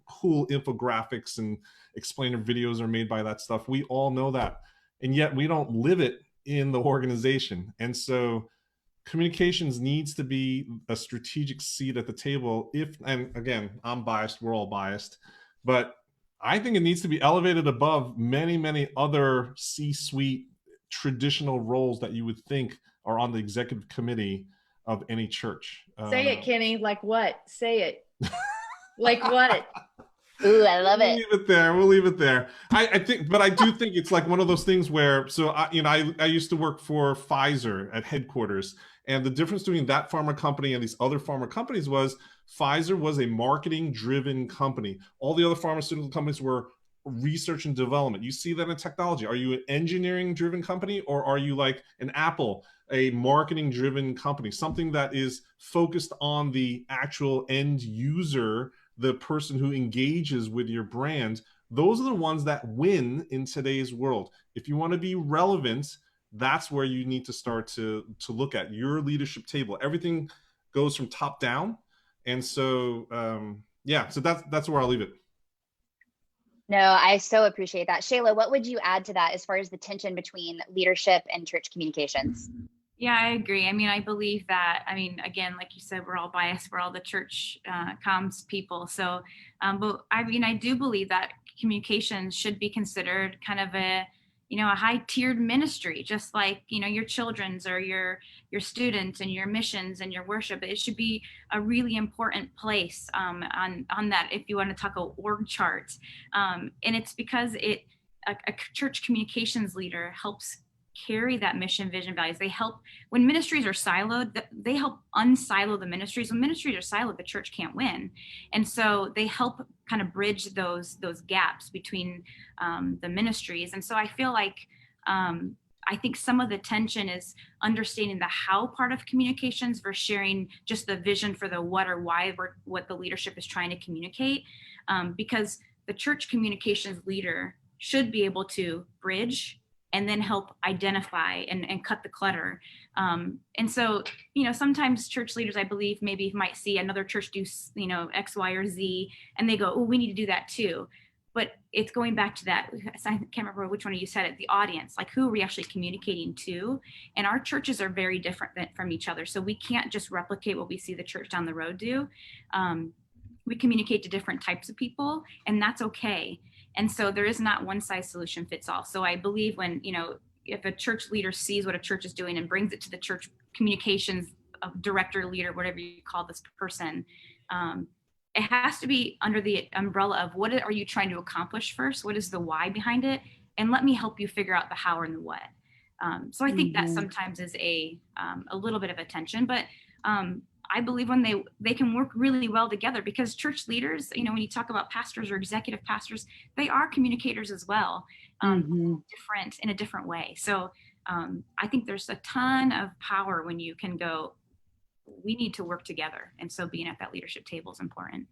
Cool infographics and explainer videos are made by that stuff. We all know that. And yet we don't live it in the organization. And so communications needs to be a strategic seat at the table. And again, I'm biased, we're all biased, but I think it needs to be elevated above many, many other C-suite traditional roles that you would think are on the executive committee of any church. Say it, Kenny. Like what? Say it. Like what? Ooh, I love it. We'll leave it there. I think, but I do think it's like one of those things where, so I used to work for Pfizer at headquarters, And the difference between that pharma company and these other pharma companies was Pfizer was a marketing-driven company. All the other pharmaceutical companies were research and development. You see that in technology. Are you an engineering-driven company, or are you like an Apple, a marketing-driven company, something that is focused on the actual end user, the person who engages with your brand? Those are the ones that win in today's world. If you want to be relevant, that's where you need to start to look at your leadership table. Everything goes from top down. And so, yeah, so that's where I'll leave it. No, I so appreciate that. Shayla, what would you add to that as far as the tension between leadership and church communications? Yeah, I agree. I mean, I believe that, I mean, again, like you said, we're all biased. We're all the church comms people. So, but I mean, I do believe that communications should be considered kind of a, you know, a high tiered ministry, just like, you know, your children's or your students and your missions and your worship. It should be a really important place on that, if you want to talk a org chart. And it's because a church communications leader helps carry that mission, vision, values. They help when ministries are siloed, they help unsilo the ministries. When ministries are siloed, the church can't win. And so they help kind of bridge those gaps between the ministries. And so I feel like I think some of the tension is understanding the how part of communications versus sharing just the vision for the what or why, what the leadership is trying to communicate. Because the church communications leader should be able to bridge and then help identify and cut the clutter. And so, you know, sometimes church leaders, I believe, maybe might see another church do, you know, X, Y, or Z, and they go, oh, we need to do that too. But it's going back to that, I can't remember which one of you said it, the audience, like who are we actually communicating to? And our churches are very different from each other. So we can't just replicate what we see the church down the road do. We communicate to different types of people, and that's okay. And so there is not one size solution fits all. So I believe when, you know, if a church leader sees what a church is doing and brings it to the church communications director, leader, whatever you call this person, it has to be under the umbrella of what are you trying to accomplish first? What is the why behind it? And let me help you figure out the how and the what. So I think that sometimes is a little bit of a tension, but I believe when they can work really well together, because church leaders, you know, when you talk about pastors or executive pastors, they are communicators as well, different in a different way. So I think there's a ton of power when you can go, we need to work together. And so being at that leadership table is important.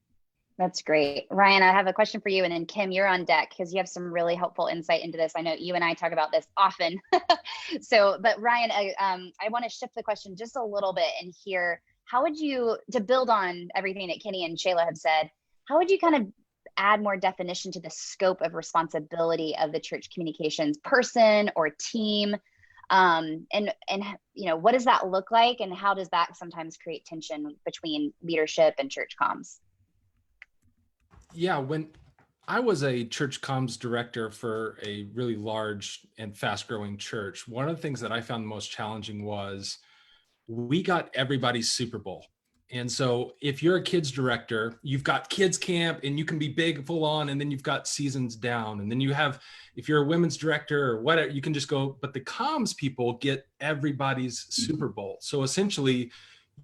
That's great. Ryan, I have a question for you. And then Kim, you're on deck because you have some really helpful insight into this. I know you and I talk about this often. But Ryan, I want to shift the question just a little bit and hear, how would you, to build on everything that Kenny and Shayla have said, how would you kind of add more definition to the scope of responsibility of the church communications person or team? And you know, what does that look like, and how does that sometimes create tension between leadership and church comms? Yeah, when I was a church comms director for a really large and fast-growing church, one of the things that I found the most challenging was we got everybody's Super Bowl. And so if you're a kids director, you've got kids camp and you can be big, full on, and then you've got seasons down. And then you have, if you're a women's director or whatever, you can just go, but the comms people get everybody's Super Bowl. So essentially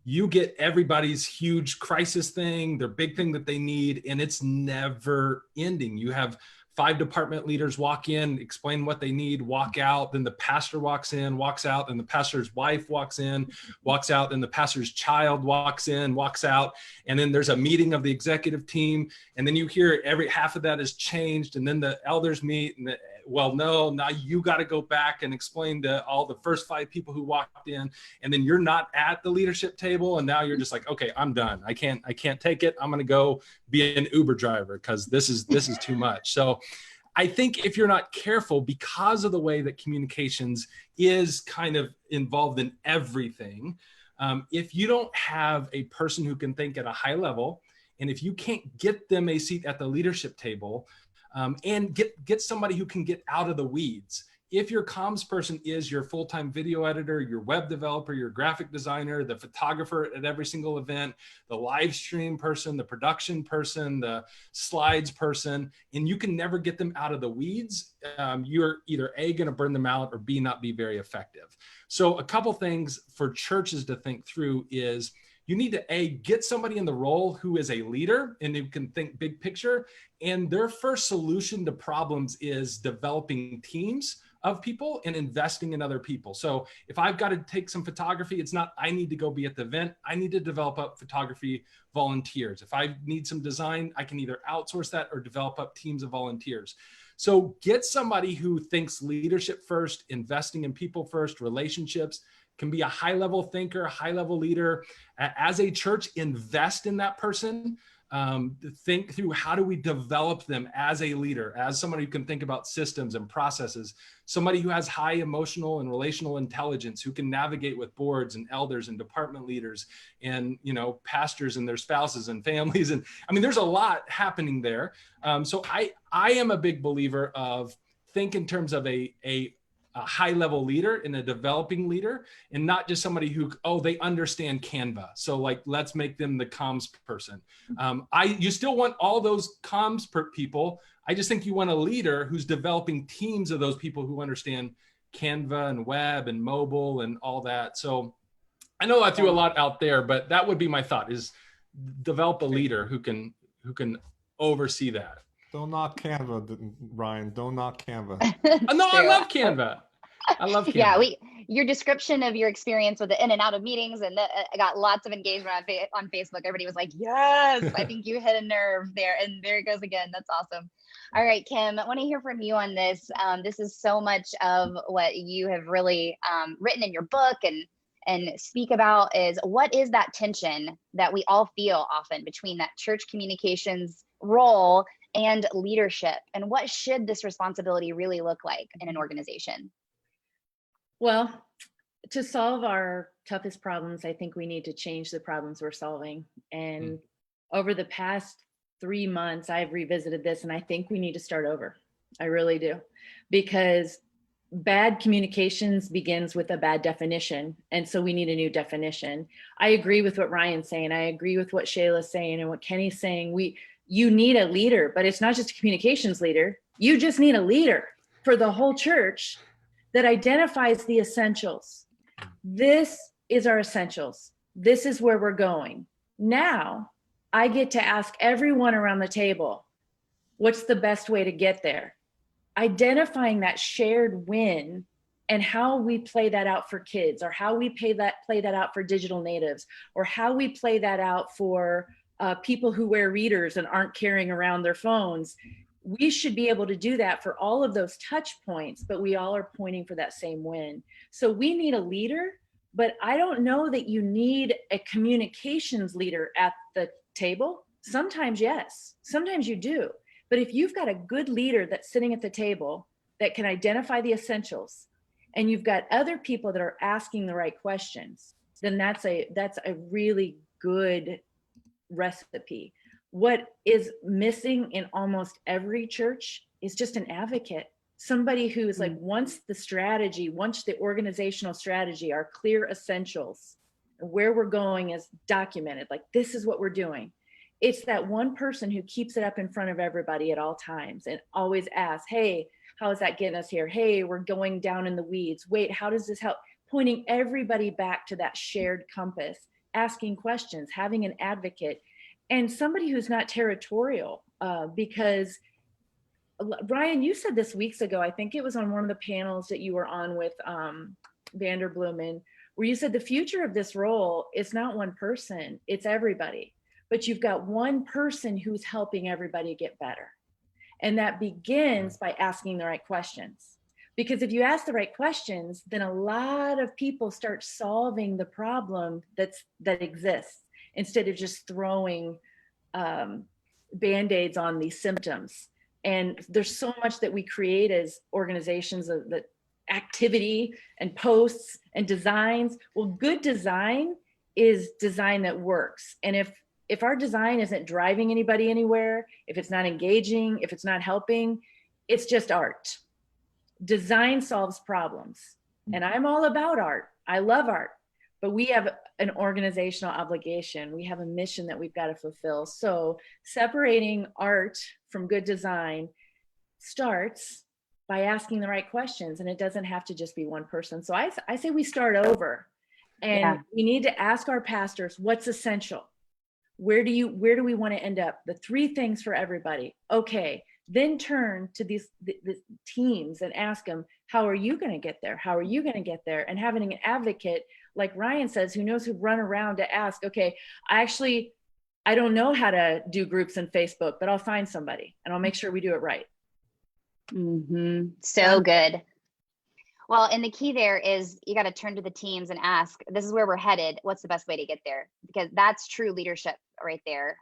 you get everybody's huge crisis thing, their big thing that they need, and it's never ending. You have 5 department leaders walk in, explain what they need, walk out, then the pastor walks in, walks out, then the pastor's wife walks in, walks out, then the pastor's child walks in, walks out, and then there's a meeting of the executive team, and then you hear every half of that is changed, and then the elders meet, and well, no, now you got to go back and explain to all the first 5 people who walked in, and then you're not at the leadership table, and now you're just like, okay, I'm done. I can't take it. I'm going to go be an Uber driver because this is too much. So I think if you're not careful, because of the way that communications is kind of involved in everything, if you don't have a person who can think at a high level, and if you can't get them a seat at the leadership table, and get somebody who can get out of the weeds if your comms person is your full-time video editor, your web developer, your graphic designer, the photographer at every single event, the live stream person, the production person, the slides person, and you can never get them out of the weeds, you're either A, going to burn them out, or B, not be very effective. So a couple things for churches to think through is you need to A, get somebody in the role who is a leader and who can think big picture. And their first solution to problems is developing teams of people and investing in other people. So if I've got to take some photography, it's not, I need to go be at the event. I need to develop up photography volunteers. If I need some design, I can either outsource that or develop up teams of volunteers. So get somebody who thinks leadership first, investing in people first, relationships, can be a high-level thinker, high-level leader. As a church, invest in that person. Think through, how do we develop them as a leader, as somebody who can think about systems and processes, somebody who has high emotional and relational intelligence, who can navigate with boards and elders and department leaders and, you know, pastors and their spouses and families. And I mean, there's a lot happening there. So I am a big believer of think in terms of a high-level leader and a developing leader, and not just somebody who, oh, they understand Canva, so like, let's make them the comms person. You still want all those comms people. I just think you want a leader who's developing teams of those people who understand Canva and web and mobile and all that. So I know I threw a lot out there, but that would be my thought, is develop a leader who can oversee that. Don't knock Canva, Ryan. Don't knock Canva. No, I love Canva. I love Canva. Yeah, your description of your experience with the in and out of meetings, and I got lots of engagement on Facebook. Everybody was like, yes, I think you hit a nerve there. And there it goes again. That's awesome. All right, Kim, I want to hear from you on this. This is so much of what you have really written in your book and speak about, is what is that tension that we all feel often between that church communications role and leadership, and what should this responsibility really look like in an organization? Well, to solve our toughest problems, I think we need to change the problems we're solving. And over the past 3 months, I've revisited this, and I think we need to start over. I really do, because bad communications begins with a bad definition. And so we need a new definition. I agree with what Ryan's saying. I agree with what Shayla's saying and what Kenny's saying. You need a leader, but it's not just a communications leader. You just need a leader for the whole church that identifies the essentials. This is our essentials. This is where we're going. Now, I get to ask everyone around the table, what's the best way to get there? Identifying that shared win and how we play that out for kids, or how we play that out for digital natives, or how we play that out for people who wear readers and aren't carrying around their phones. We should be able to do that for all of those touch points, but we all are pointing for that same win. So we need a leader, but I don't know that you need a communications leader at the table. Sometimes, yes, sometimes you do. But if you've got a good leader that's sitting at the table that can identify the essentials, and you've got other people that are asking the right questions, then that's a really good recipe. What is missing in almost every church is just an advocate, somebody who's like, once the organizational strategy, our clear essentials, where we're going is documented, like this is what we're doing. It's that one person who keeps it up in front of everybody at all times and always asks, hey, how is that getting us here? Hey, we're going down in the weeds. Wait, how does this help? Pointing everybody back to that shared compass, asking questions, having an advocate, and somebody who's not territorial, because Brian, you said this weeks ago, I think it was on one of the panels that you were on with Vanderbloemen, where you said the future of this role is not one person, it's everybody. But you've got one person who's helping everybody get better. And that begins by asking the right questions. Because if you ask the right questions, then a lot of people start solving the problem that exists, instead of just throwing Band-Aids on these symptoms. And there's so much that we create as organizations of the activity and posts and designs. Well, good design is design that works. And if our design isn't driving anybody anywhere, if it's not engaging, if it's not helping, it's just art. design solves problems. And I'm all about art. I love art, but we have an organizational obligation. We have a mission that we've got to fulfill. So separating art from good design starts by asking the right questions, and it doesn't have to just be one person. So I say we start over, and we need to ask our pastors what's essential. Where do we want to end up? The 3 things for everybody. Okay, then turn to the teams and ask them, how are you going to get there? How are you going to get there? And having an advocate, like Ryan says, who knows who run around to ask, okay, I don't know how to do groups in Facebook, but I'll find somebody and I'll make sure we do it right. So good. Well, and the key there is you got to turn to the teams and ask, this is where we're headed. What's the best way to get there? Because that's true leadership right there.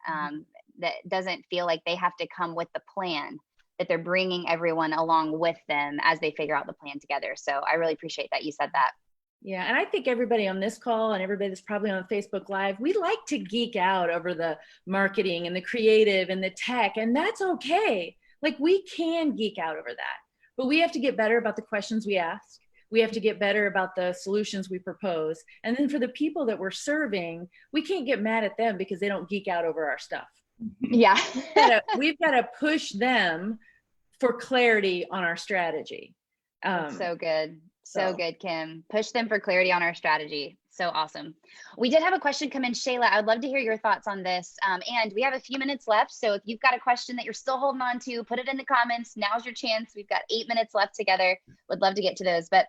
That doesn't feel like they have to come with the plan, that they're bringing everyone along with them as they figure out the plan together. So I really appreciate that you said that. Yeah, and I think everybody on this call and everybody that's probably on Facebook Live, we like to geek out over the marketing and the creative and the tech, and that's okay. Like, we can geek out over that, but we have to get better about the questions we ask. We have to get better about the solutions we propose. And then for the people that we're serving, we can't get mad at them because they don't geek out over our stuff. Yeah. We've got to push them for clarity on our strategy. That's so good. So good, Kim. Push them for clarity on our strategy. So awesome. We did have a question come in, Shayla. I would love to hear your thoughts on this. And we have a few minutes left. So if you've got a question that you're still holding on to, put it in the comments. Now's your chance. We've got 8 minutes left together. Would love to get to those. But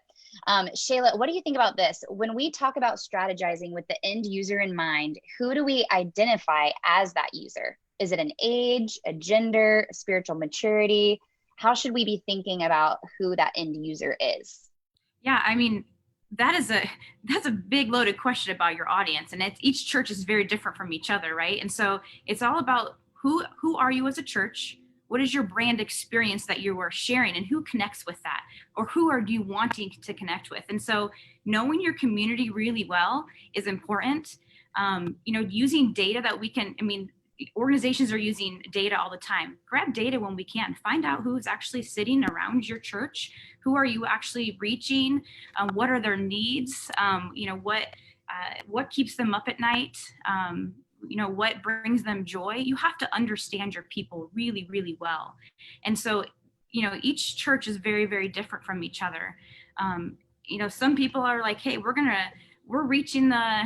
Shayla, what do you think about this? When we talk about strategizing with the end user in mind, who do we identify as that user? Is it an age, a gender, a spiritual maturity? How should we be thinking about who that end user is? Yeah, I mean, that's a big loaded question about your audience, and each church is very different from each other, right? And so it's all about who are you as a church? What is your brand experience that you are sharing, and who connects with that, or who are you wanting to connect with? And so knowing your community really well is important. Using data that we can, organizations are using data all the time. Grab data when we can. Find out who's actually sitting around your church. Who are you actually reaching? What are their needs? What keeps them up at night? What brings them joy? You have to understand your people really, really well. And so, each church is very, very different from each other. Some people are like, hey, we're reaching the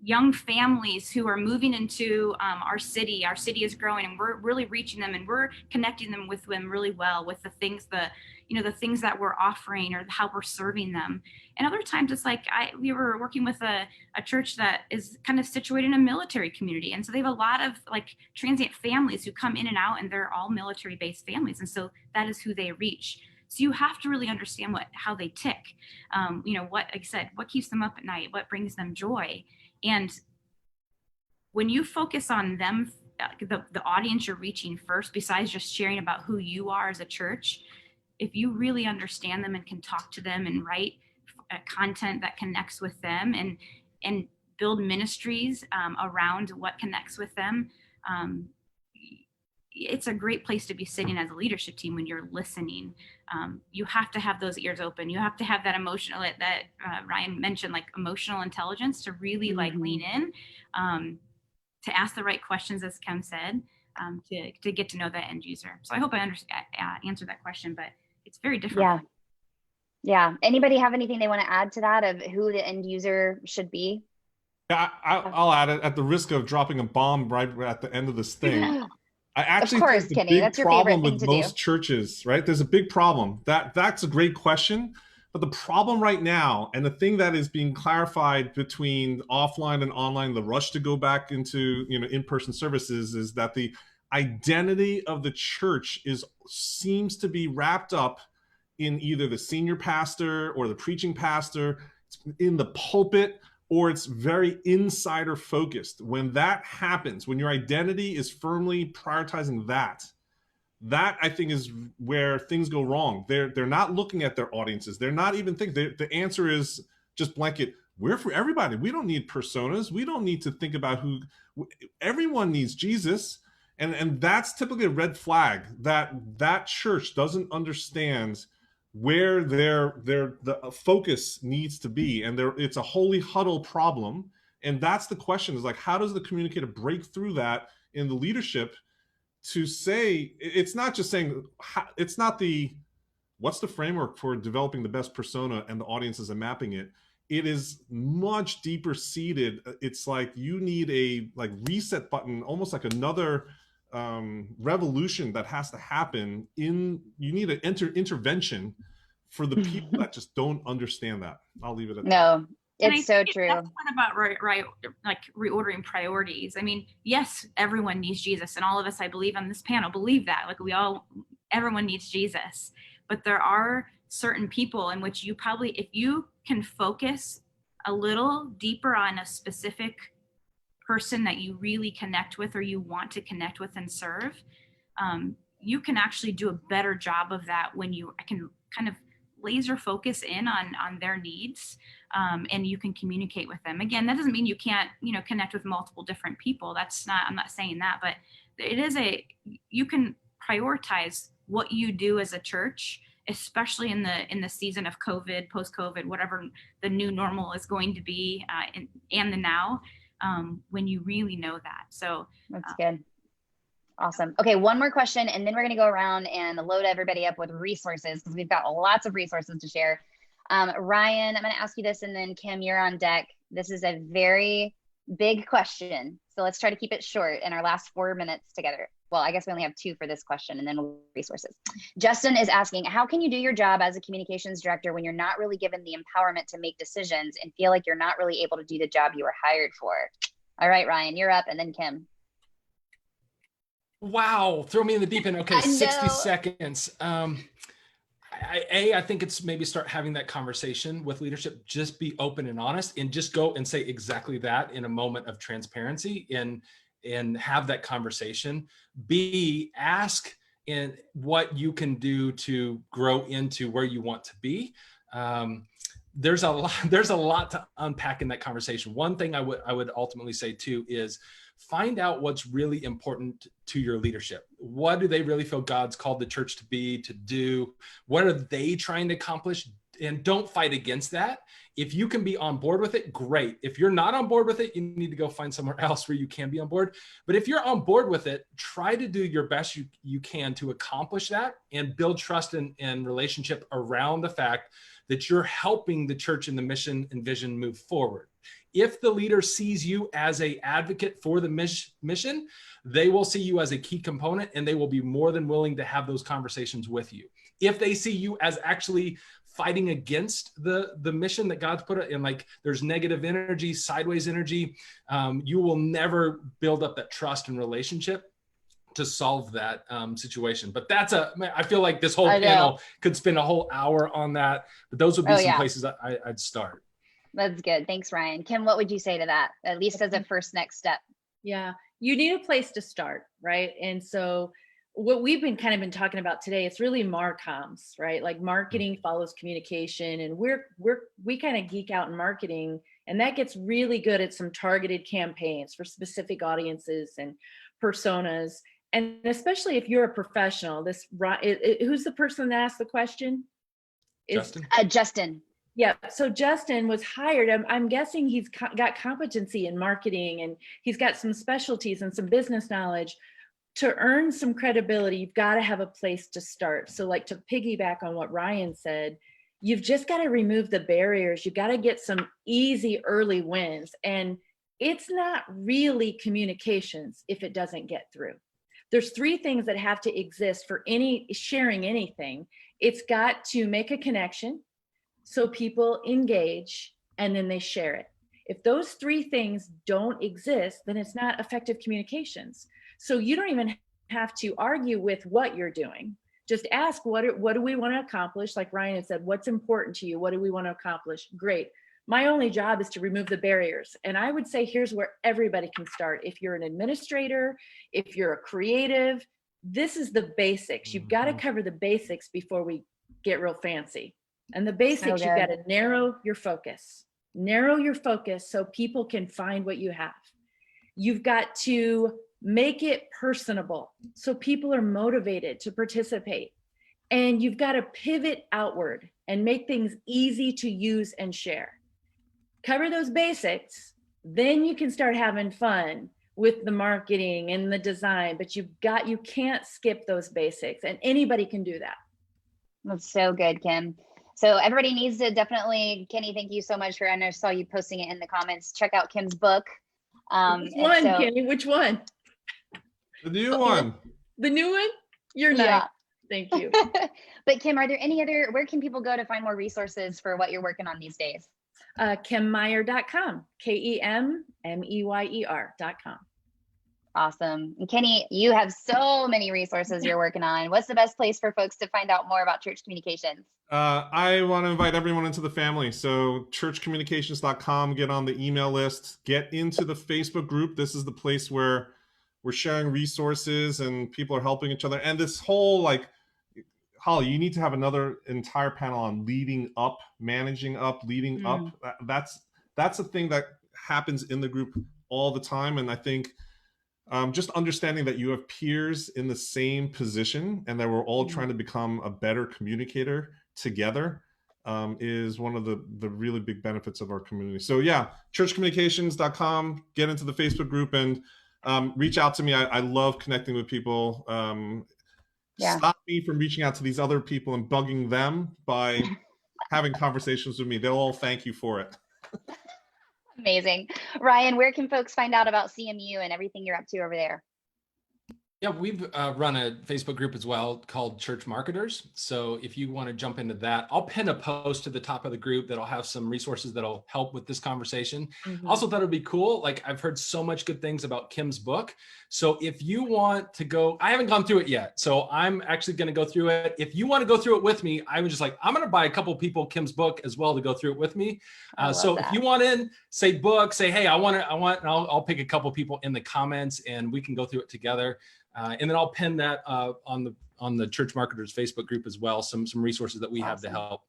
young families who are moving into our city. Our city is growing, and we're really reaching them, and we're connecting them with them really well with the things that we're offering or how we're serving them. And other times it's like we were working with a church that is kind of situated in a military community, and so they have a lot of like transient families who come in and out, and they're all military based families, and so that is who they reach. So you have to really understand how they tick. Like I said, what keeps them up at night, what brings them joy. And when you focus on them, the audience you're reaching first, besides just sharing about who you are as a church, if you really understand them and can talk to them and write content that connects with them and build ministries around what connects with them, it's a great place to be sitting as a leadership team when you're listening. You have to have those ears open. You have to have that emotional, that Ryan mentioned, like emotional intelligence to really like lean in, to ask the right questions, as Kim said, to get to know that end user. So I hope I answered that question, but it's very different. Yeah. Anybody have anything they want to add to that of who the end user should be? Yeah, I'll add it at the risk of dropping a bomb right at the end of this thing. I actually think the big problem with most churches, right? There's a big problem. That's a great question. But the problem right now, and the thing that is being clarified between offline and online, the rush to go back into in-person services, is that the identity of the church seems to be wrapped up in either the senior pastor or the preaching pastor, in the pulpit, or it's very insider focused. When that happens, when your identity is firmly prioritizing that I think is where things go wrong. They're not looking at their audiences. They're not even thinking. The answer is just blanket. We're for everybody. We don't need personas. We don't need to think about who. Everyone needs Jesus, and that's typically a red flag that church doesn't understand where the focus needs to be, and it's a holy huddle problem. And that's the question, is like, how does the communicator break through that in the leadership to say, it's not just saying, it's not the, what's the framework for developing the best persona and the audiences and mapping it. It is much deeper seated. It's like you need a like reset button, almost like another revolution that has to happen you need an intervention for the people that just don't understand that. I'll leave it at that. No, And it's so true. That's one about right, like reordering priorities. I mean, yes, everyone needs Jesus, and all of us, I believe, on this panel believe that. Like everyone needs Jesus, but there are certain people in which you probably, if you can focus a little deeper on a specific person that you really connect with or you want to connect with and serve, you can actually do a better job of that when you can kind of laser focus in on their needs, and you can communicate with them. Again, that doesn't mean you can't, connect with multiple different people. I'm not saying that, but you can prioritize what you do as a church, especially in the season of COVID, post-COVID, whatever the new normal is going to be, and the now, when you really know that. So that's good. Awesome. Okay, one more question, and then we're going to go around and load everybody up with resources, because we've got lots of resources to share. Ryan, I'm going to ask you this, and then Kim, you're on deck. This is a very big question, so let's try to keep it short in our last 4 minutes together. Well, I guess we only have 2 for this question, and then we'll resources. Justin is asking, how can you do your job as a communications director when you're not really given the empowerment to make decisions and feel like you're not really able to do the job you were hired for? All right, Ryan, you're up, and then Kim. Wow, throw me in the deep end. Okay, 60 seconds. I think it's maybe start having that conversation with leadership. Just be open and honest, and just go and say exactly that in a moment of transparency, and have that conversation. B, ask in what you can do to grow into where you want to be. There's a lot to unpack in that conversation. One thing I would ultimately say too is find out what's really important to your leadership. What do they really feel God's called the church to be, to do? What are they trying to accomplish? And don't fight against that. If you can be on board with it, great. If you're not on board with it, you need to go find somewhere else where you can be on board. But if you're on board with it, try to do your best you can to accomplish that, and build trust and relationship around the fact that you're helping the church and the mission and vision move forward. If the leader sees you as an advocate for the mission, they will see you as a key component, and they will be more than willing to have those conversations with you. If they see you as actually fighting against the mission that God's put in, like there's negative energy, sideways energy, you will never build up that trust and relationship to solve that situation. But I feel like this whole panel could spend a whole hour on that, but those would be some places I'd start. That's good. Thanks, Ryan. Kim, what would you say to that, at least as a first next step? Yeah, you need a place to start, right? And so what we've been talking about today, it's really marcoms, right? Like marketing follows communication, and we kind of geek out in marketing, and that gets really good at some targeted campaigns for specific audiences and personas. And especially if you're a professional, who's the person that asked the question? Justin. Justin. Yeah, so Justin was hired. I'm guessing he's got competency in marketing, and he's got some specialties and some business knowledge. To earn some credibility, you've got to have a place to start. So like, to piggyback on what Ryan said, you've just got to remove the barriers. You've got to get some easy early wins. And it's not really communications if it doesn't get through. There's 3 things that have to exist for sharing anything. It's got to make a connection, so people engage, and then they share it. If those 3 things don't exist, then it's not effective communications. So you don't even have to argue with what you're doing. Just ask, what do we want to accomplish? Like Ryan had said, what's important to you? What do we want to accomplish? Great. My only job is to remove the barriers. And I would say here's where everybody can start. If you're an administrator, if you're a creative, this is the basics. You've got to cover the basics before we get real fancy. And the basics, you've got to narrow your focus. Narrow your focus so people can find what you have. You've got to make it personable so people are motivated to participate. and you've got to pivot outward and make things easy to use and share. Cover those basics, then you can start having fun with the marketing and the design, but you can't skip those basics, and anybody can do that. That's so good, Kim. So everybody needs to definitely, Kenny, thank you so much for, I saw you posting it in the comments. Check out Kim's book. Which one, Kenny? Which one? The new one. The new one? You're nice. Yeah. Thank you. But Kim, are there any other, where can people go to find more resources for what you're working on these days? KemMeyer.com, KEMMEYER.com. Awesome. And Kenny, you have so many resources you're working on. What's the best place for folks to find out more about church communications? I want to invite everyone into the family. So churchcommunications.com, get on the email list, get into the Facebook group. This is the place where we're sharing resources and people are helping each other. And this whole, like, Holly, you need to have another entire panel on leading up, managing up, leading up. That's a thing that happens in the group all the time. And I think just understanding that you have peers in the same position and that we're all trying to become a better communicator together is one of the really big benefits of our community. So yeah, churchcommunications.com, get into the Facebook group and reach out to me. I love connecting with people. Stop me from reaching out to these other people and bugging them by having conversations with me. They'll all thank you for it. Amazing. Ryan, where can folks find out about CMU and everything you're up to over there? Yeah, we've run a Facebook group as well called Church Marketers. So if you want to jump into that, I'll pin a post to the top of the group that'll have some resources that'll help with this conversation. Also thought it'd be cool. Like, I've heard so much good things about Kim's book. So if you want to go, I haven't gone through it yet. So I'm actually going to go through it. If you want to go through it with me, I was just like, I'm going to buy a couple people Kim's book as well to go through it with me. So if you want in, say book, say, hey, I want, and I'll pick a couple people in the comments and we can go through it together. And then I'll pin that on the Church Marketers Facebook group as well, some resources that we have to help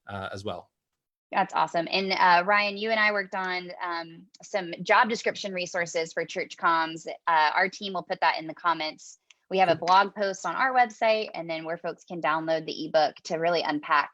as well. That's awesome. And Ryan, you and I worked on some job description resources for church comms. Our team will put that in the comments. We have a blog post on our website, and then where folks can download the ebook to really unpack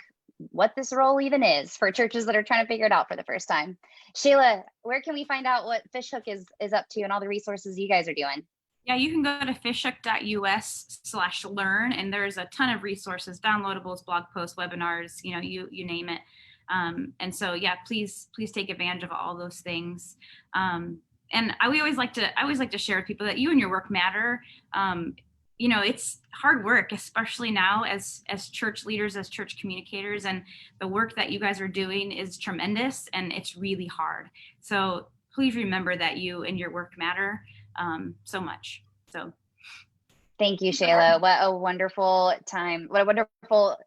what this role even is for churches that are trying to figure it out for the first time. Shayla, where can we find out what Fishhook is up to and all the resources you guys are doing? Yeah, you can go to fishhook.us/learn, and there's a ton of resources, downloadables, blog posts, webinars, you name it. And so, yeah, please take advantage of all those things. And I always like to share with people that you and your work matter. It's hard work, especially now as church leaders, as church communicators, and the work that you guys are doing is tremendous and it's really hard. So please remember that you and your work matter so much. So thank you, Shayla. What a wonderful time. What a wonderful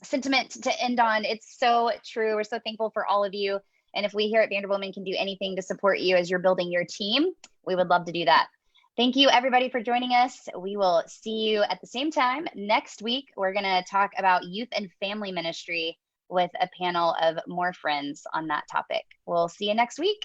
sentiment to end on. It's so true. We're so thankful for all of you. And if we here at Vanderbloemen can do anything to support you as you're building your team, we would love to do that. Thank you, everybody, for joining us. We will see you at the same time next week. We're going to talk about youth and family ministry with a panel of more friends on that topic. We'll see you next week.